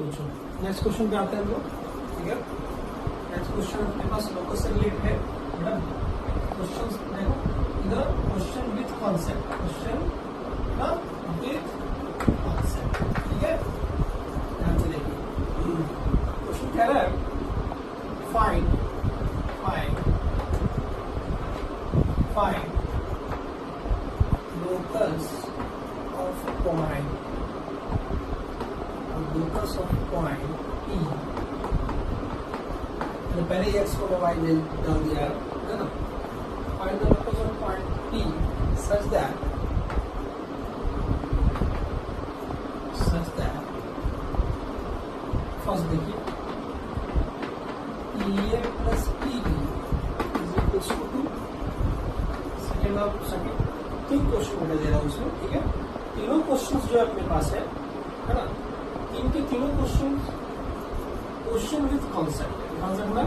सोचो। Next question पे आते हैं हम लोग, ठीक है। नेक्स्ट क्वेश्चन अपने पास लोकस से रिलेटेड है। क्वेश्चन देखो इधर, question with concept, question with concept, ठीक है। ध्यान से देखिए, क्वेश्चन कह रहा है find locus of point, locus of point P। तो पहले x को y डाल दिया है ना। Find the locus of point P such that first देखिए PA plus PB is equals to 2। Second तीन क्वेश्चन मुझे दे रहा हूँ उसमें, ठीक है। तीनों क्वेश्चंस जो अपने पास है ना, इनके तीनों क्वेश्चन विथ कॉन्सेप्ट में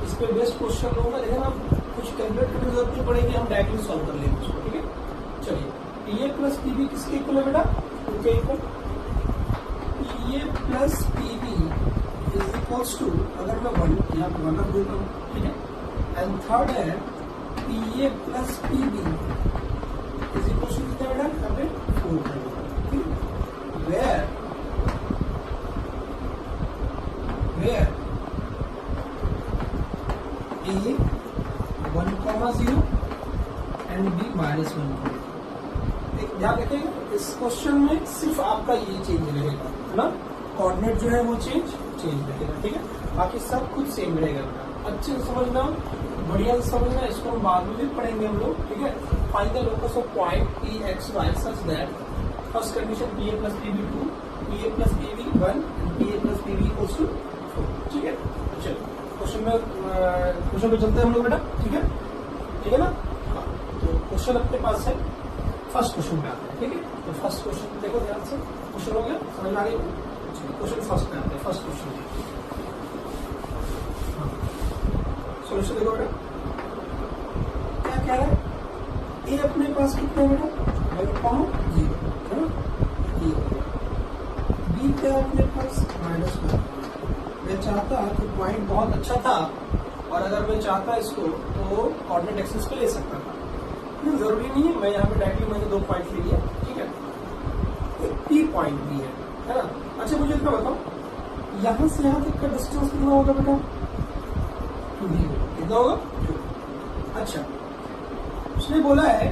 इस पे बेस्ट क्वेश्चन होगा, लेकिन हम कुछ कैलकुलेट करने की जरूरत नहीं पड़ेगी, हम डायरेक्टली सॉल्व कर लेंगे उसको, ठीक है। चलिए, PA प्लस PB किसके इक्वल है बेटा? 2 के equal. PA plus PB is equals to, अगर मैं 1 यहाँ पर 1 रख देता हूँ, ठीक है। एंड थर्ड है PA plus PB is equals to कितना बेटा? यहाँ पे 4 है। Where A 1,0 and B -1। ध्यान रखिएगा, इस क्वेश्चन में सिर्फ आपका ये चेंज रहेगा, है ना। कोऑर्डिनेट जो है वो चेंज रहेगा, ठीक है। बाकी सब कुछ सेम रहेगा। अच्छे से समझना, बढ़िया से समझना, इसको हम बाद में भी पढ़ेंगे हम लोग, ठीक है। Find the locus of point P X Y such that first condition PA plus PB 2, PA plus PB 1, PA plus PB equals to 4, ठीक है। चलो क्वेश्चन पे चलते हैं हम लोग बेटा, ठीक है ना। हाँ, तो क्वेश्चन अपने पास है, फर्स्ट क्वेश्चन पे आते हैं, ठीक है। तो फर्स्ट क्वेश्चन देखो ध्यान से, क्वेश्चन हो गया, समझ आ गई। क्वेश्चन फर्स्ट पे आते हैं, फर्स्ट क्वेश्चन सोल्यूशन देखो बेटा, क्या कह रहा है। ए अपने पास कितना बेटा? 0 है ना। बी क्या अपने पास? -1। मैं चाहता कि पॉइंट बहुत अच्छा था, और अगर मैं चाहता इसको तो कोऑर्डिनेट एक्सिस पे ले सकता था, लेकिन जरूरी नहीं है। मैं यहाँ पे डायरेक्टली मैंने 2 पॉइंट ले लिया, ठीक है। एक पी पॉइंट भी है ना। अच्छा मुझे इतना बताओ, यहाँ से यहाँ तक का डिस्टेंस कितना होगा बेटा? 2 कितना होगा? 2। अच्छा, उसने बोला है,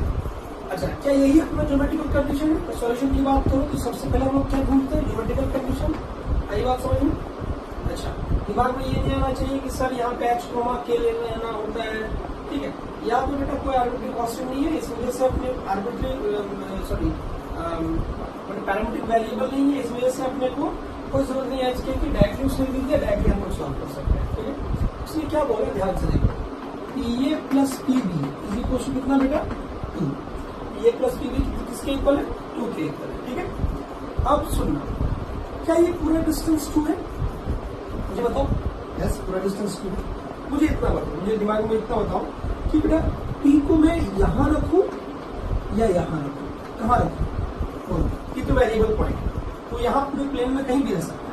अच्छा क्या यही अपना ज्योमेट्रिकल कंडीशन है? तो सॉल्यूशन की बात करो तो सबसे पहले हम लोग क्या ढूंढते हैं? Geometrical condition. आई बात समझ में? अच्छा, दिमाग में ये नहीं आना चाहिए कि सर यहाँ पे x, k लेना होता है, ठीक है। या तो बेटा कोई आर्बिट्री कांस्टेंट नहीं है, इस वजह से अपने आर्बिट्री पैरामीट्रिक वेरिएबल नहीं है, इस वजह से अपने को कोई जरूरत नहीं है h की, डायरेक्टली उसने दे दिया, डायरेक्टली हम लोग सॉल्व कर सकते हैं, ठीक है। उसने क्या बोला ध्यान से देखो, PA plus PB is equal to कितना बेटा? 2। PA प्लस PB किसके इक्वल है? 2 के इक्वल है, ठीक है। अब सुनना, क्या ये पूरा डिस्टेंस 2 है? मुझे बताओ। यस, पूरा डिस्टेंस 2 है। मुझे इतना बताओ, मुझे दिमाग में इतना बताओ कि बेटा P को मैं यहाँ रखूं या यहाँ रखूं? कहाँ रखूं? ये तो वेरिएबल पॉइंट है, तो यहाँ पूरे प्लेन में कहीं भी रह सकता है।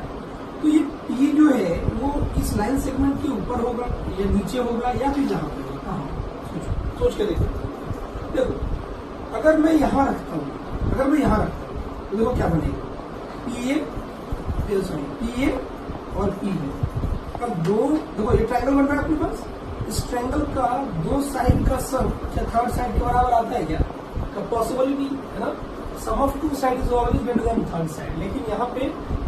तो ये P जो है वो इस लाइन सेगमेंट के ऊपर होगा या नीचे होगा या फिर यहाँ पे होगा? कहाँ? सोच के देखो, अगर मैं यहाँ रखता हूँ, तो देखो क्या बनेगा? PA और PB का देखो ये ट्रायंगल बन रहा है अपने पास। इस ट्रायंगल का 2 साइड का सम क्या थर्ड साइड के बराबर आता है क्या? पॉसिबल भी है ना। Sum of 2 side is always greater than third side, लेकिन यहाँ पे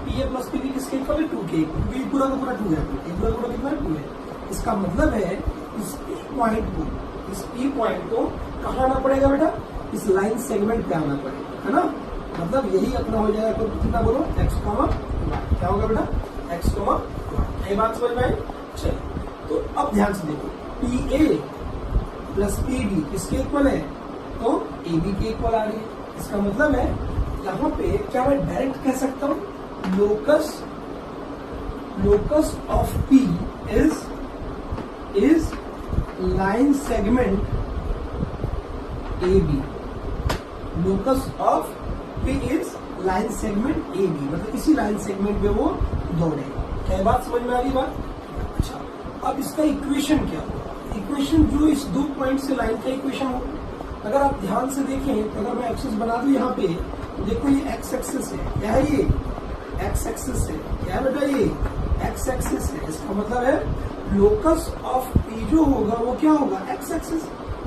PA प्लस PB किसके इक्वल है? 2 के इक्वल। पूरा का पूरा 2 है, पूरा कितना है? 2 है। इसका मतलब है इस P पॉइंट को कहाँ आना पड़ेगा बेटा? इस लाइन सेगमेंट पे आना पड़ेगा, है ना। मतलब यही अपना हो जाएगा, तो कितना बोलो? x, y। क्या होगा बेटा? x, y। यही बात समझ में आई? चलिए, तो अब ध्यान से देखो, PA प्लस PB किसके इक्वल है? तो AB के इक्वल आ रही है। इसका मतलब है यहाँ पे क्या मैं डायरेक्ट कह सकता हूँ, locus of P is line segment AB। Locus of P is line segment A B, मतलब इसी लाइन सेगमेंट पे वो दौड़ेगा। क्या बात समझ में आ रही बात? अच्छा, अब इसका इक्वेशन क्या होगा? इक्वेशन जो इस 2 पॉइंट से लाइन का इक्वेशन होगा। अगर आप ध्यान से देखें तो अगर मैं एक्सिस बना दूं यहाँ पे, देखो ये एक्स एक्सिस है, क्या है ये? एक्स एक्सिस है, क्या है बेटा? ये एक्स एक्सिस है। इसका मतलब है लोकस ऑफ पी जो होगा वो क्या होगा? X axis.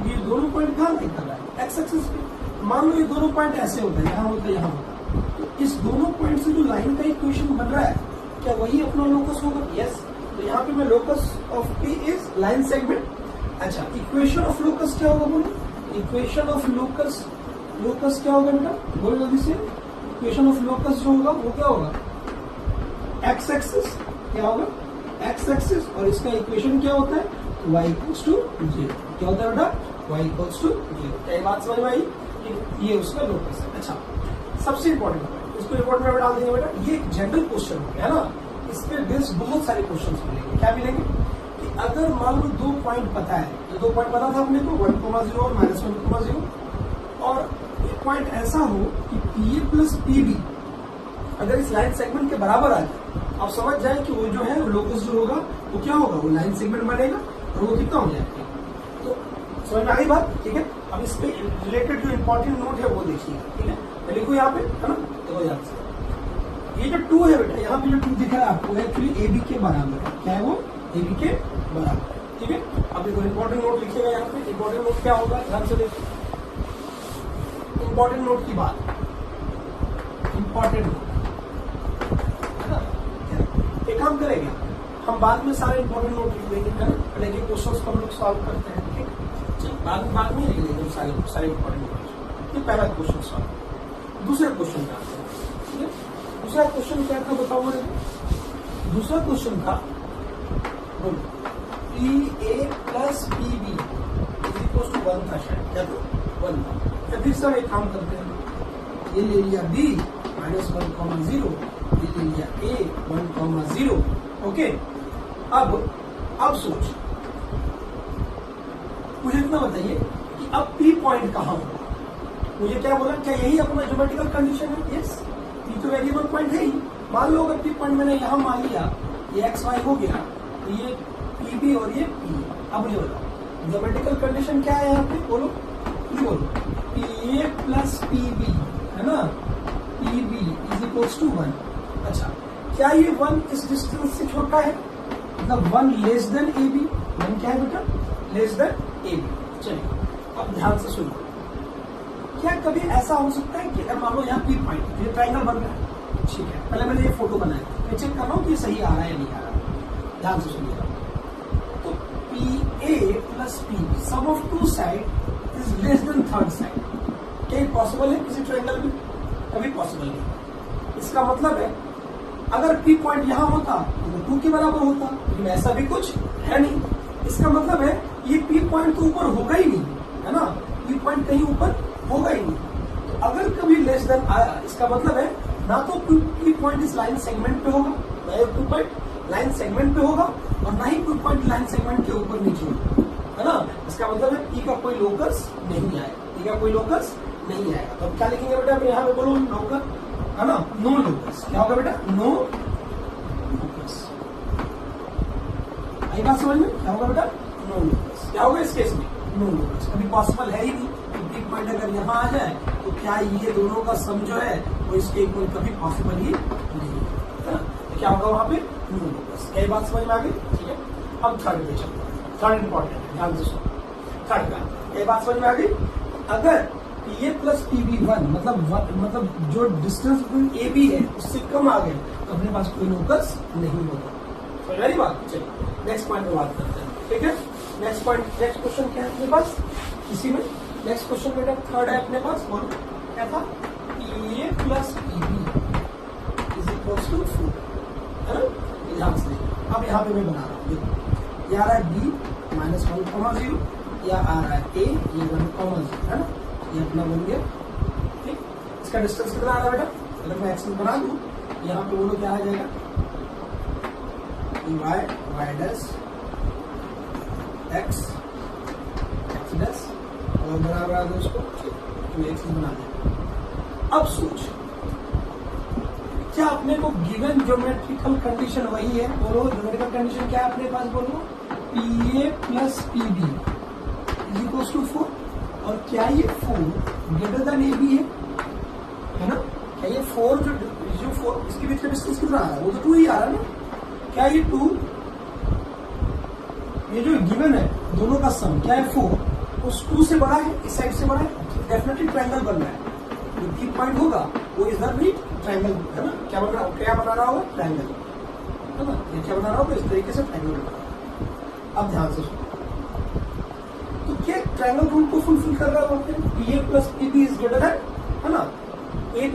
ये दोनों पॉइंट कहाँ लाइन कर रहा है? एक्स एक्सिस पे। मान लो ये दोनों पॉइंट ऐसे होता है, यहाँ होता है, यहाँ होता है, तो इस दोनों पॉइंट से जो लाइन का इक्वेशन बन रहा है, क्या वही अपना लोकस होगा? यस। तो यहाँ पे मैं locus of P is line segment. अच्छा, इक्वेशन ऑफ लोकस क्या होगा बोलो? इक्वेशन ऑफ लोकस, लोकस क्या होगा बेटा? बोलो जल्दी से। इक्वेशन ऑफ लोकस जो होगा वो क्या होगा? X axis. क्या होगा? X axis. और इसका इक्वेशन क्या होता है? y equals to 0। क्या होता है बेटा? y equals to 0। क्या बात समझ में आई? ये उसका लोकस है। अच्छा, सबसे इंपॉर्टेंट पॉइंट, इसको इंपॉर्टेंट में डाल देंगे बेटा। ये एक जनरल क्वेश्चन हो गया है ना, इस पे बेस्ड बहुत सारे क्वेश्चन मिलेंगे। क्या मिलेंगे? कि अगर मान लो 2 पॉइंट पता है, ये 2 पॉइंट पता था अपने को, 1,0 और -1,0, और एक पॉइंट ऐसा हो कि P A plus P B अगर इस लाइन सेगमेंट के बराबर आ जाए, आप समझ जाए कि वो जो है लोकस जो होगा वो क्या होगा? वो लाइन सेगमेंट बनेगा और वो कितना हो जाएगा। तो समझ में आ गई बात? ठीक है। अब इस पे रिलेटेड जो इंपॉर्टेंट नोट है वो देखिए, ठीक है। मैं लिखूं यहाँ पे, है ना? देखो याद से, ये जो 2 है बेटा, यहाँ पे जो 2 दिख रहा है आपको, एक्चुअली ए बी के बराबर है। क्या है वो? ए बी के बराबर, ठीक है। अब देखो इंपॉर्टेंट नोट लिखिएगा यहाँ पे। इंपॉर्टेंट नोट क्या होगा? ध्यान से देखिए, इंपॉर्टेंट नोट की बात, इंपॉर्टेंट नोट, है ना? एक काम करेंगे हम, बाद में सारे इंपॉर्टेंट नोट लिख देंगे, है ना? पहले के क्वेश्चंस को हम लोग सॉल्व करते हैं, ठीक है। चल, बाद में लिख देंगे सारे इंपॉर्टेंट नोट। ये पहला क्वेश्चन सॉल्व। दूसरा क्वेश्चन क्या था? ठीक है, दूसरा क्वेश्चन क्या था बताओ मुझे? दूसरा क्वेश्चन था, बोलो, P A plus P B is equal to 1 था शायद। क्या था? 1 था। फिर सब एक काम करते हैं, ये ले लिया बी -1,0, ये ले लिया ए 1,0। ओके, अब सोच, मुझे इतना बताइए कि अब पी पॉइंट कहाँ होगा? मुझे क्या बोला? क्या यही अपना ज्योमेट्रिकल कंडीशन है? यस, पी तो वेरिएबल पॉइंट है ही। मान लो अगर पी पॉइंट मैंने यहाँ मान लिया, ये एक्स वाई हो गया, तो ये पी बी और ये पी। अब मुझे बताओ ज्योमेट्रिकल कंडीशन क्या है यहाँ पे? बोलो, बोलो। P A plus P B, है ना? P B is equals to 1। अच्छा, क्या ये 1 इस डिस्टेंस से छोटा है? मतलब 1 लेस देन ए बी। 1 क्या है बेटा? Less than A B. चलिए, अब ध्यान से सुनिए, क्या कभी ऐसा हो सकता है कि अगर मान लो यहाँ पी पॉइंट, ये ट्राइंगल बन रहा है, ठीक है। पहले मैंने ये फोटो बनाया, मैं चेक कर रहा हूँ कि सही आ रहा है या नहीं आ रहा। ध्यान से सुनिएगा। तो P A plus P B, sum of 2 side is less than 3rd side. क्या ये पॉसिबल है किसी ट्राइंगल में? कभी पॉसिबल नहीं। इसका मतलब है अगर पी पॉइंट यहाँ होता तो 2 के बराबर होता, लेकिन ऐसा भी कुछ है नहीं। इसका मतलब है ये पी पॉइंट तो ऊपर होगा ही नहीं, है ना? पी पॉइंट कहीं ऊपर होगा ही नहीं। तो अगर कभी लेस देन आया, इसका मतलब है ना तो पी पॉइंट इस लाइन सेगमेंट पे होगा, ना ही पी पॉइंट लाइन सेगमेंट पे होगा, और ना ही पी पॉइंट लाइन सेगमेंट के ऊपर नीचे होगा, है ना? इसका मतलब है पी का कोई लोकस नहीं आएगा, पी का कोई लोकस नहीं आएगा। तो अब क्या लिखेंगे बेटा? यहाँ पे बोलो लोकस, है ना? No locus. क्या होगा बेटा? No locus. आई बात समझ में? क्या होगा बेटा? No locus. क्या होगा इस केस में? No locus. कभी पॉसिबल है ही नहीं कि पी पॉइंट अगर यहाँ आ जाए तो क्या ये दोनों का सम जो है वो इसके इक्वल कभी पॉसिबल ही नहीं है ना? तो क्या होगा वहां पे? No locus. क्या बात समझ में आ गई? ठीक है। अब थर्ड पे चलते हैं, थर्ड इंपॉर्टेंट है, ध्यान से सुनो। थर्ड का क्या बात समझ में आ गई? अगर P A plus P B 1 मतलब जो डिस्टेंस बिटवीन ए बी है उससे कम आ गए तो अपने पास कोई लोकस नहीं होगा। समझ रही बात? चलिए नेक्स्ट पॉइंट पे बात करते हैं, ठीक है। नेक्स्ट पॉइंट, नेक्स्ट क्वेश्चन क्या है अपने पास इसी में? नेक्स्ट क्वेश्चन बेटा थर्ड है अपने पास, और क्या था? P A plus P B is equals to 4, है ना? ध्यान से अब यहाँ पे मैं बना रहा हूँ, देखो ये आ रहा है बी -1,0, या आ रहा है ए, ये 1,0, है ना? ये अपना बन गया, ठीक। इसका डिस्टेंस कितना आ रहा है बेटा? अगर मैं एक्सेस बना दूं, यहाँ पे बोलो क्या आ जाएगा? y डैश x डैश और बराबर आ दो इसको, ठीक, तो एक्सेस बना दिया। अब सोच, क्या अपने को गिवन ज्योमेट्रिकल कंडीशन वही है? बोलो ज्योमेट्रिकल कंडीशन क्या है अपने पास? बोलो PA plus PB is equals to 4। और क्या ये 4 ग्रेटर देन AB है ना? क्या ये 4 जो 4 इसके बीच में डिस्टेंस कितना आ रहा है? वो तो 2 ही आ रहा है ना? क्या ये 2 ये जो गिवन है दोनों का सम क्या है 4 उस 2 से बड़ा है, इस साइड से बड़ा है, डेफिनेटली ट्रायंगल बन रहा है। जो बी पॉइंट होगा वो इज द बी ट्रायंगल है ना? क्या बन रहा है? क्या बना रहा होगा? ट्रायंगल है ना? ये क्या बना रहा होगा? इस तरीके से ट्रायंगल बना रहा है। अब ध्यान से सुनो, तो क्या ट्रायंगल रूल को फुलफिल कर रहा होता है? PA plus PB is greater है ना? एक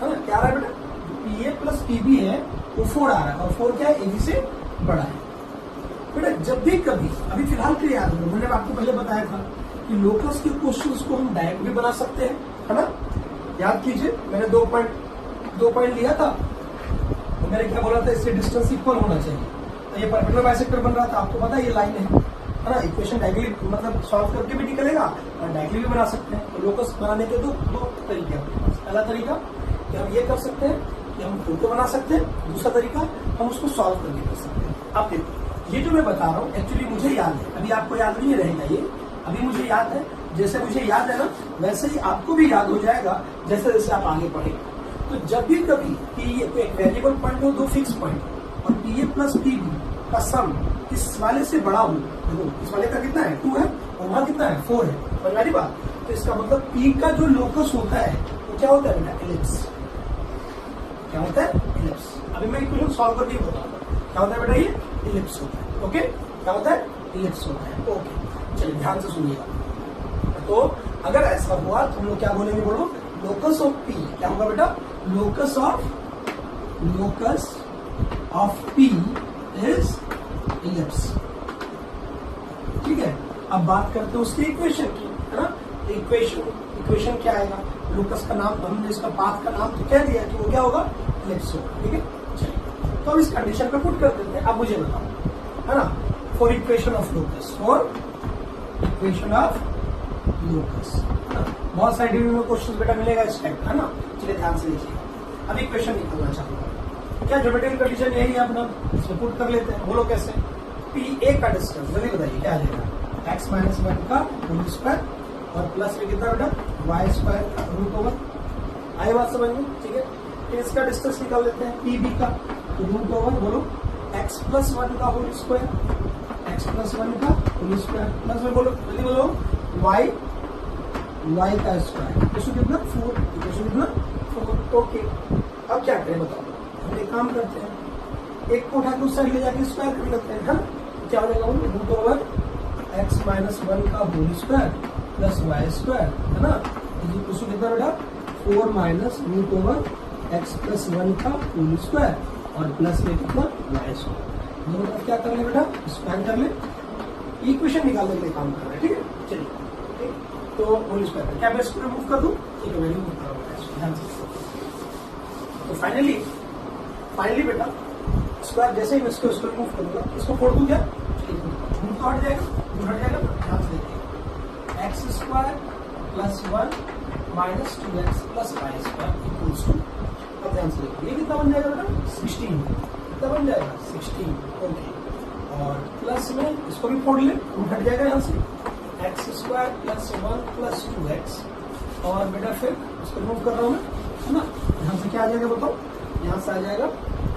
है ना? क्या आ रहा है बेटा? PA प्लस PB है वो 4 आ रहा है और 4 क्या है? AB से बड़ा है। बेटा जब भी कभी अभी फिलहाल के लिए याद रखो, मैंने आपको पहले बताया था कि लोकस के क्वेश्चंस को हम डायरेक्ट भी बना सकते हैं, है ना? याद कीजिए मैंने 2 पॉइंट लिया था तो मैंने क्या बोला था? इससे डिस्टेंस इक्वल होना चाहिए। तो ये पर्पेंडिकुलर बाइसेक्टर बन रहा था, आपको पता है ये लाइन है ना? इक्वेशन डायरेक्टली मतलब सॉल्व करके भी निकलेगा और डायरेक्टली भी बना सकते हैं। तो लोकस बनाने के दो तरीके अपने पास। पहला तरीका कि हम ये कर सकते हैं कि हम खुद को बना सकते हैं, दूसरा तरीका हम उसको सॉल्व करके कर सकते हैं। आप देखो ये जो मैं बता रहा हूँ एक्चुअली मुझे याद है, अभी आपको याद नहीं रहेगा ये, अभी मुझे याद है। जैसे मुझे याद है ना वैसे ही आपको भी याद हो जाएगा जैसे जैसे आप आगे पढ़ेंगे। तो जब भी कभी कि एक वेरिएबल पॉइंट हो, 2 फिक्स पॉइंट और PA प्लस PB का सम इस वाले से बड़ा हो, देखो इस वाले का कितना है? 2 है और वहां कितना है? 4 है। समझ वाली बात? तो इसका मतलब P का जो लोकस होता है वो क्या होता है बेटा? एलिप्स। क्या होता है? एलिप्स। अभी मैं इक्वेशन सॉल्व करके बताऊंगा क्या होता है बेटा? ये इलिप्स होता है। ओके, क्या होता है? इलिप्स होता है। ओके, चलिए ध्यान से सुनिएगा। तो अगर ऐसा हुआ तो हम लोग क्या बोलेंगे? बोलो लोकस ऑफ P क्या होगा बेटा? Locus of P is ellipse. ठीक है, अब बात करते हैं उसकी इक्वेशन की, है ना? इक्वेशन क्या आएगा? लोकस का नाम हमने इसका पाथ का नाम तो कह दिया कि वो क्या होगा? इलिप्स होगा। ठीक है, चलिए तो अब इस कंडीशन पे पुट कर देते हैं। अब मुझे बताओ, है ना? फॉर इक्वेशन ऑफ लोकस, बहुत सारे डिग्री में क्वेश्चन बेटा मिलेगा इस टाइप का, है ना? चलिए ध्यान से लीजिए। अब इक्वेशन निकालना चाहूंगा, क्या ज्योमेट्रिकल कंडीशन यही है अपना? इसमें पुट कर लेते हैं। बोलो कैसे? PA का डिस्टेंस जल्दी बताइए क्या आ जाएगा? x माइनस 1 का होल स्क्वायर और प्लस में कितना बेटा? y स्क्वायर का रूट ओवर। आई बात समझ में? ठीक है, फिर इसका डिस्टेंस निकाल लेते हैं PB का रूट ओवर। बोलो x प्लस 1 का होल स्क्वायर, x प्लस 1 का होल स्क्वायर प्लस में बोलो जल्दी बोलो y का स्क्वायर। इक्वेशन कितना? 4। इक्वेशन कितना? 4। ओके, अब क्या करें बताओ? हम एक काम करते हैं, एक को उठा के उस साइड ले जाके स्क्वायर कर लेते हैं, है ना? क्या हो जाएगा? रूट ओवर x माइनस 1 का whole square plus y square, है ना? इक्वेशन कितना बेटा? 4 minus root over x plus 1 का होल स्क्वायर और प्लस में कितना? y square. दोनों तरफ क्या कर ले बेटा? स्क्वायर कर ले। इक्वेशन निकालने के लिए काम कर रहे हैं। ठीक है, चलिए तो होल स्क्वायर क्या मैं इसको रिमूव कर दूं? ठीक है, मैं रिमूव कर रहा हूँ ध्यान से। तो फाइनली बेटा स्क्वायर जैसे ही मैं इसको रिमूव करूंगा, इसको फोड़ दूं क्या? रूट हट जाएगा। ध्यान से देखिए, x square plus 1 minus 2x plus y square equals to, अब ध्यान से देखिए ये कितना बन जाएगा बेटा? 16। कितना बन जाएगा? 16। ओके, और प्लस में इसको भी फोड़ ले, रूट हट जाएगा यहाँ से। X square plus 1 plus 2x और बेटा फिर इसको रिमूव कर रहा हूँ मैं, है ना? यहाँ से क्या आ जाएगा बताओ? यहाँ से आ जाएगा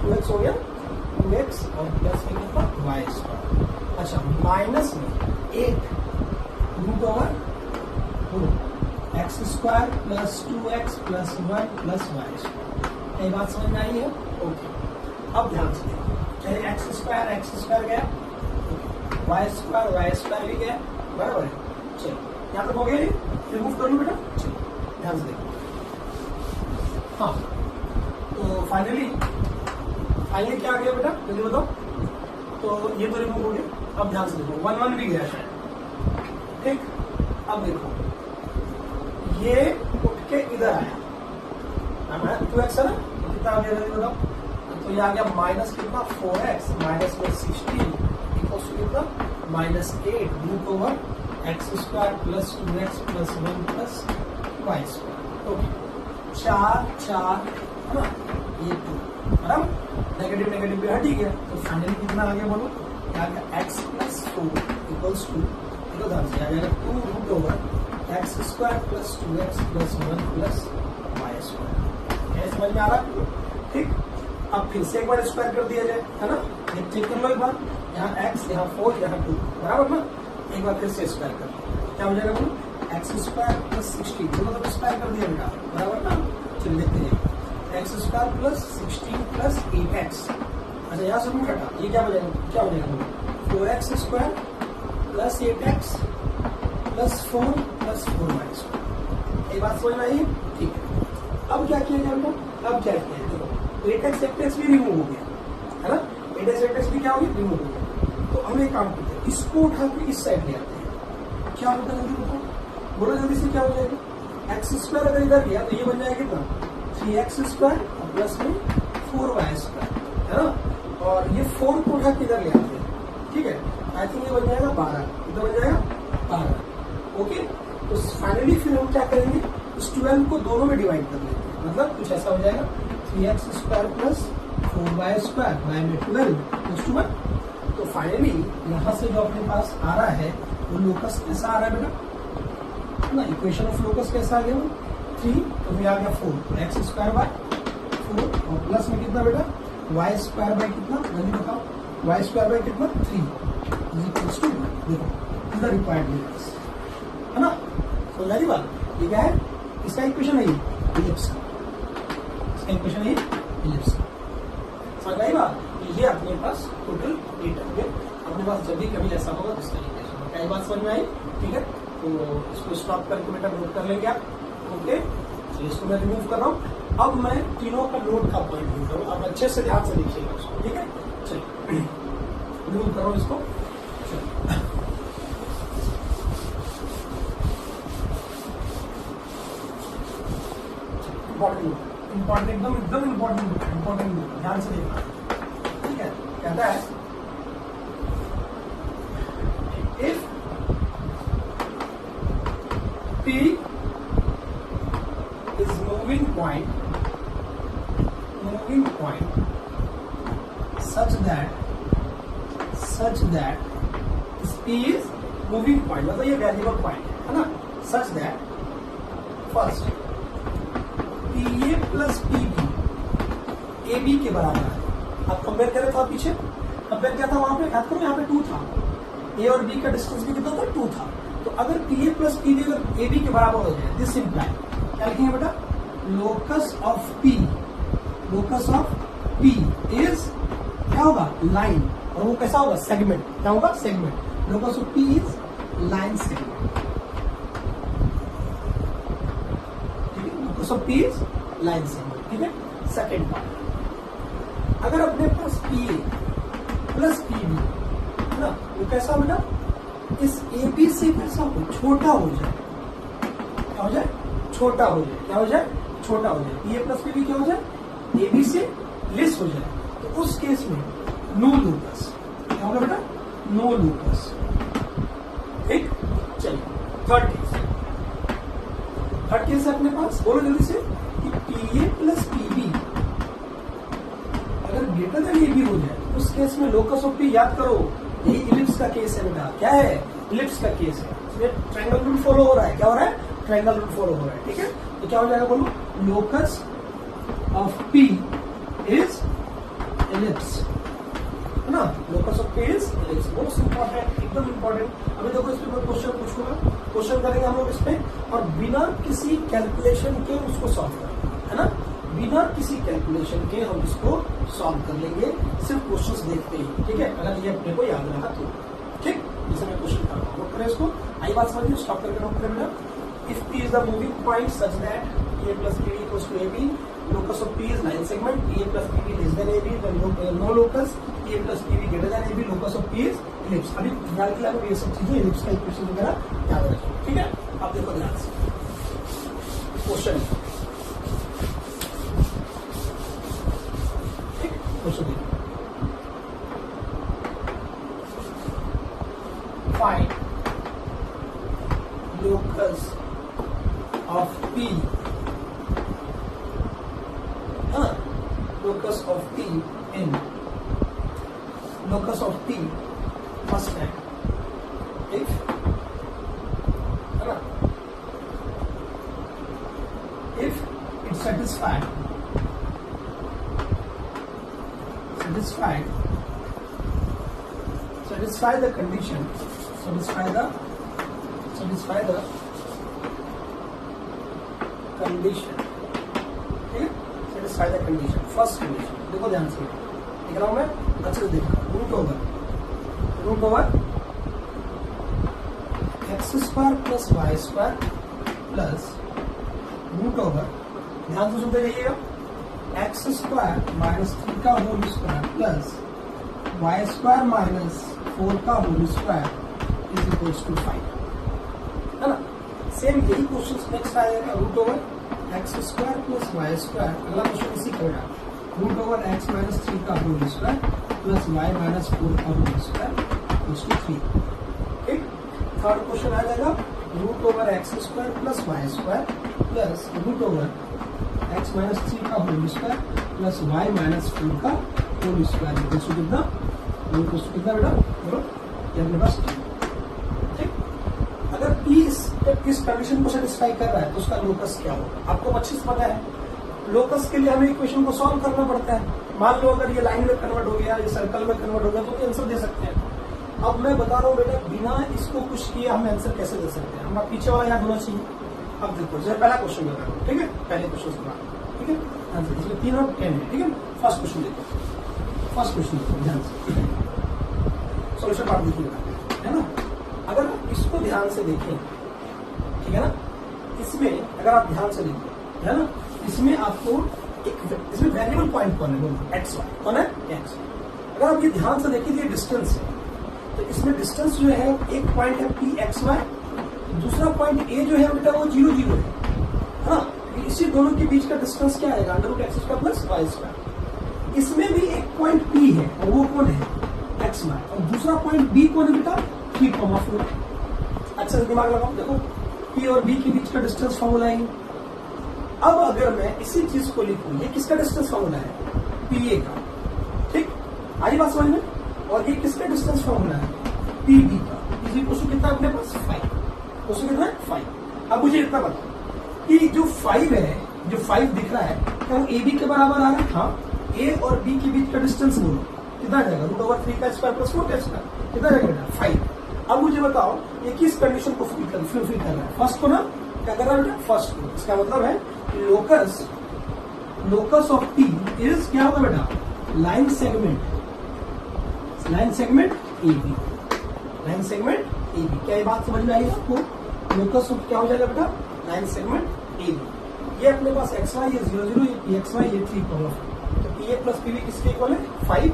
2x हो गया, 2x और प्लस में कितना? Y square. अच्छा, माइनस में 1 root over x square plus 2x plus 1 plus y square. ये बात समझ में आई है? ओके, अब ध्यान से देखिए, एक्स स्क्वायर गया, वाई स्क्वायर भी गया, बराबर है? चलिए यहाँ तक हो गया, ये रिमूव कर लो बेटा। चलिए ध्यान से देखो, हाँ तो फाइनली क्या आ गया बेटा? जल्दी बताओ। तो ये तो रिमूव हो गया। अब ध्यान से देखो, 1 1 भी गया शायद। ठीक, अब देखो ये उठ के इधर आया, 2x है ना? तो कितना आ गया जल्दी बताओ? तो ये आ गया माइनस कितना? 4x माइनस में 16 इक्वल्स टू कितना? Minus 8 root over x square plus 2x plus 1 plus y square. Okay, 4 4 है ना? ये 2, बराबर। नेगेटिव नेगेटिव भी हट ही गया, तो फाइनली कितना आ गया बोलो, क्या आ गया, x प्लस 4 इक्वल्स टू, देखो ध्यान से आ जाएगा 2 root over x square plus 2x plus 1 plus y square. क्या समझ में आ रहा है? ठीक, अब फिर से एक बार स्क्वायर कर दिया जाए, है ना, ये चेक कर लो एक बार, यहाँ x, यहाँ 4, यहाँ 2, बराबर ना। एक बार फिर से स्क्वायर कर लो, क्या हो जाएगा बोलो, एक्स स्क्वायर प्लस 16, दोनों तरफ स्क्वायर कर दिया बेटा, बराबर ना। चलिए देखते हैं, x square plus 16 plus 8x, अच्छा यहाँ से रूट हटा, ये क्या हो जाएगा, क्या हो जाएगा, 4x square plus 8x plus 4 plus 4y square. ये बात समझ में आई? ठीक है, अब क्या किया जाए बेटा, अब क्या किया जाए, देखो 8x 8x भी रिमूव हो गया, है ना, 8x 8x भी क्या हो गया, रिमूव हो गया। तो हम एक काम करते हैं, इसको उठा के इस साइड ले आते हैं, क्या होता है जल्दी बताओ, बोलो जल्दी से, क्या हो जाएगा, एक्स स्क्वायर अगर इधर लिया तो ये बन जाएगा कितना, 3x स्क्वायर प्लस में 4y स्क्वायर, है ना, और ये 4 को उठा के इधर ले आते हैं, ठीक है, आई थिंक ये बन जाएगा 12, कितना बन जाएगा 12, ओके। तो फाइनली फिर हम क्या करेंगे, इस 12 को दोनों में डिवाइड कर लेंगे, मतलब कुछ ऐसा हो जाएगा 3x square plus 4y square by में 12 प्लस 1। तो फाइनली यहाँ से जो अपने पास आ रहा है वो लोकस कैसा आ रहा है बेटा ना, इक्वेशन ऑफ लोकस कैसा आ गया, 3, तो फिर आ गया 4 एक्स स्क्वायर बाय 4 और प्लस में कितना बेटा, वाई स्क्वायर बाय कितना, जल्दी बताओ, वाई स्क्वायर बाय कितना 3 इज इक्वल्स टू, देखो इज द रिक्वायर्ड लोकस, है ना। तो मेरी बात ये क्या है, इसका इक्वेशन है, इलिप्स का, इसका इक्वेशन है इलिप्स का, समझ में आई बात। ये अपने पास टोटल 8 होंगे, अपने पास जब भी कभी ऐसा होगा तो इसका इक्वेशन, क्या बात समझ में आई? ठीक है, तो इसको स्टॉप करके बेटा नोट कर लेंगे आप, ओके। तो इसको मैं रिमूव कर रहा हूँ, अब मैं तीनों का नोट का पॉइंट ढूंढ रहा हूँ, आप अच्छे से ध्यान से देखिएगा उसको, ठीक है। चलिए रिमूव कर रहा हूँ इसको, इम्पोर्टेंट एकदम एकदम इम्पोर्टेंट ध्यान से देखना, ठीक है। कहता है if P is moving point such that P is moving point, मतलब ये वेरिएबल पॉइंट है ना, such that first PA plus PB AB के बराबर है। आप कंपेयर करें था पीछे, कंपेयर क्या था वहां पे, याद करो यहाँ पे 2 था, A और B का डिस्टेंस भी कितना था, 2 था। तो अगर PA प्लस PB अगर AB के बराबर हो जाए, दिस इंप्लाई क्या लिखेंगे बेटा, लोकस ऑफ P इज क्या होगा, लाइन, और वो कैसा होगा, सेगमेंट, क्या होगा, segment, locus of P is line segment, ठीक है, locus of P is line segment, ठीक है। सेकेंड पार्ट, अगर अपने पास PA प्लस PB है ना, वो कैसा बेटा, इस AB से कैसा हो, छोटा हो जाए, क्या हो जाए, छोटा हो जाए, क्या हो जाए, छोटा हो जाए, PA प्लस PB क्या हो जाए, AB से लेस हो जाए, तो उस केस में नो लोकस, क्या होगा बेटा, नो लोकस, ठीक। चलिए थर्ड केस है अपने पास, बोलो जल्दी से, कि PA प्लस PB अगर ग्रेटर देन AB हो जाए, उस केस में लोकस ऑफ P, याद करो ये इलिप्स का केस है बेटा, क्या है, इलिप्स का केस है, इसमें ट्रायंगल रूल फॉलो हो रहा है, क्या हो रहा है, ट्रायंगल रूल फॉलो हो रहा है, ठीक है। तो क्या हो जाएगा बोलो, locus of P is ellipse, है ना, locus of P is ellipse, most important, एकदम इंपॉर्टेंट। अभी देखो इस पे क्वेश्चन पूछूंगा, क्वेश्चन करेंगे हम लोग इस पे, और बिना किसी कैलकुलेशन के उसको सॉल्व करेंगे, है ना, बिना किसी कैलकुलेशन के हम इसको सॉल्व कर लेंगे, सिर्फ क्वेश्चंस देखते ही, ठीक है, अगर ये अपने को याद रहा तो, ठीक। जैसे मैं क्वेश्चन कर रहा हूँ, नोट करें इसको, आई बात समझिए, स्टॉप करके नोट करें बेटा। If P is the moving point such that PA plus PB equals to AB, locus of P is line segment, PA plus PB less than AB, then no locus, PA plus PB greater than AB, locus of P is ellipse. अभी ध्यान के लिए आपको ये सब चीजें, ellipse का equation वगैरह याद रखें, ठीक है। आप देखो ध्यान से question, find locus of P locus of P in locus of P must have if है ना if it satisfied the condition satisfy the condition ठीक है satisfy the condition first condition देखो ध्यान से लिख रहा हूं मैं अच्छे से देखना root over x square plus y square plus root over ध्यान से सुनते जाइएगा एक्स स्क्वायर माइनस 3 का whole square plus y square minus 4 का whole square is equals to 5 है ना। सेम यही क्वेश्चन नेक्स्ट आएगा root over x square plus y square अगला क्वेश्चन इसी का बेटा रूट ओवर एक्स माइनस 3 का whole square plus y minus 4 का होल स्क्वायर इक्वल्स टू 3 ठीक। थर्ड क्वेश्चन आ जाएगा root over x square plus y square plus root over x minus 3 का whole square plus y minus 4 का whole square equals to कितना बेटा बोलो ये अपने पास ठीक। अगर P इस कंडीशन को सेटिस्फाई कर रहा है तो उसका लोकस क्या होगा आपको अच्छे से पता है। लोकस के लिए हमें इक्वेशन को सॉल्व करना पड़ता है। मान लो अगर ये लाइन में कन्वर्ट हो गया ये सर्कल में कन्वर्ट हो गया तो आंसर दे सकते हैं। अब मैं बता रहा हूँ बेटा बिना इसको कुछ किए हम आंसर कैसे दे सकते हैं हमारा पीछे वाला याद होना चाहिए। अब देखो जैसे पहला क्वेश्चन बता रहा हूँ ठीक है पहले क्वेश्चन से ठीक है आंसर इसमें 3 और 10 है ठीक है। फर्स्ट क्वेश्चन देखो ध्यान से सॉल्यूशन पार्ट देखिएगा है ना। अगर आप इसको ध्यान से देखें ठीक है ना इसमें अगर आप ध्यान से देखें है ना इसमें आपको इसमें वेरिएबल पॉइंट कौन है बोलो एक्स वाई कौन है एक्स। अगर आप ये ध्यान से देखिए ये डिस्टेंस है तो इसमें डिस्टेंस जो है एक पॉइंट है पी एक्स वाई दूसरा पॉइंट ए जो है बेटा वो 0 0 है ना। इसी दोनों के बीच का डिस्टेंस क्या आएगा under root x square plus y square. इसमें भी एक पॉइंट पी है और वो कौन है एक्स वाई और दूसरा पॉइंट बी कौन है बेटा 3,4। अच्छा से दिमाग लगाओ देखो पी और बी के बीच का डिस्टेंस फॉर्मूला है। अब अगर मैं इसी चीज को लिखूं ये किसका डिस्टेंस फॉर्मूला है पी ए का ठीक आई बात समझ में। और ये किसका डिस्टेंस फॉर्मूला है पी बी का इसी क्वेश्चन कितना अपने पास 5 क्वेश्चन कितना है 5। अब मुझे इतना बताओ कि जो 5 है जो 5 दिख रहा है क्या वो ए बी के बराबर आ रहा है हाँ ए और बी के बीच का डिस्टेंस बोलो कितना जाएगा रूट ओवर 3 का स्क्वायर प्लस 4 का स्क्वायर कितना जाएगा बेटा 5। अब मुझे बताओ ये किस कंडीशन को फुलफिल कर रहा है फर्स्ट को ना क्या कर रहा है बेटा फर्स्ट को। इसका मतलब है लोकस ऑफ पी इज क्या होगा बेटा लाइन सेगमेंट ए बी क्या ये बात समझ में आई आपको। लोकस ऑफ क्या हो जाएगा बेटा लाइन सेगमेंट ए बी। ये अपने पास एक्स वाई ये 0 0 ये पी एक्स वाई ये 3 तो P A plus P B किसके इक्वल है 5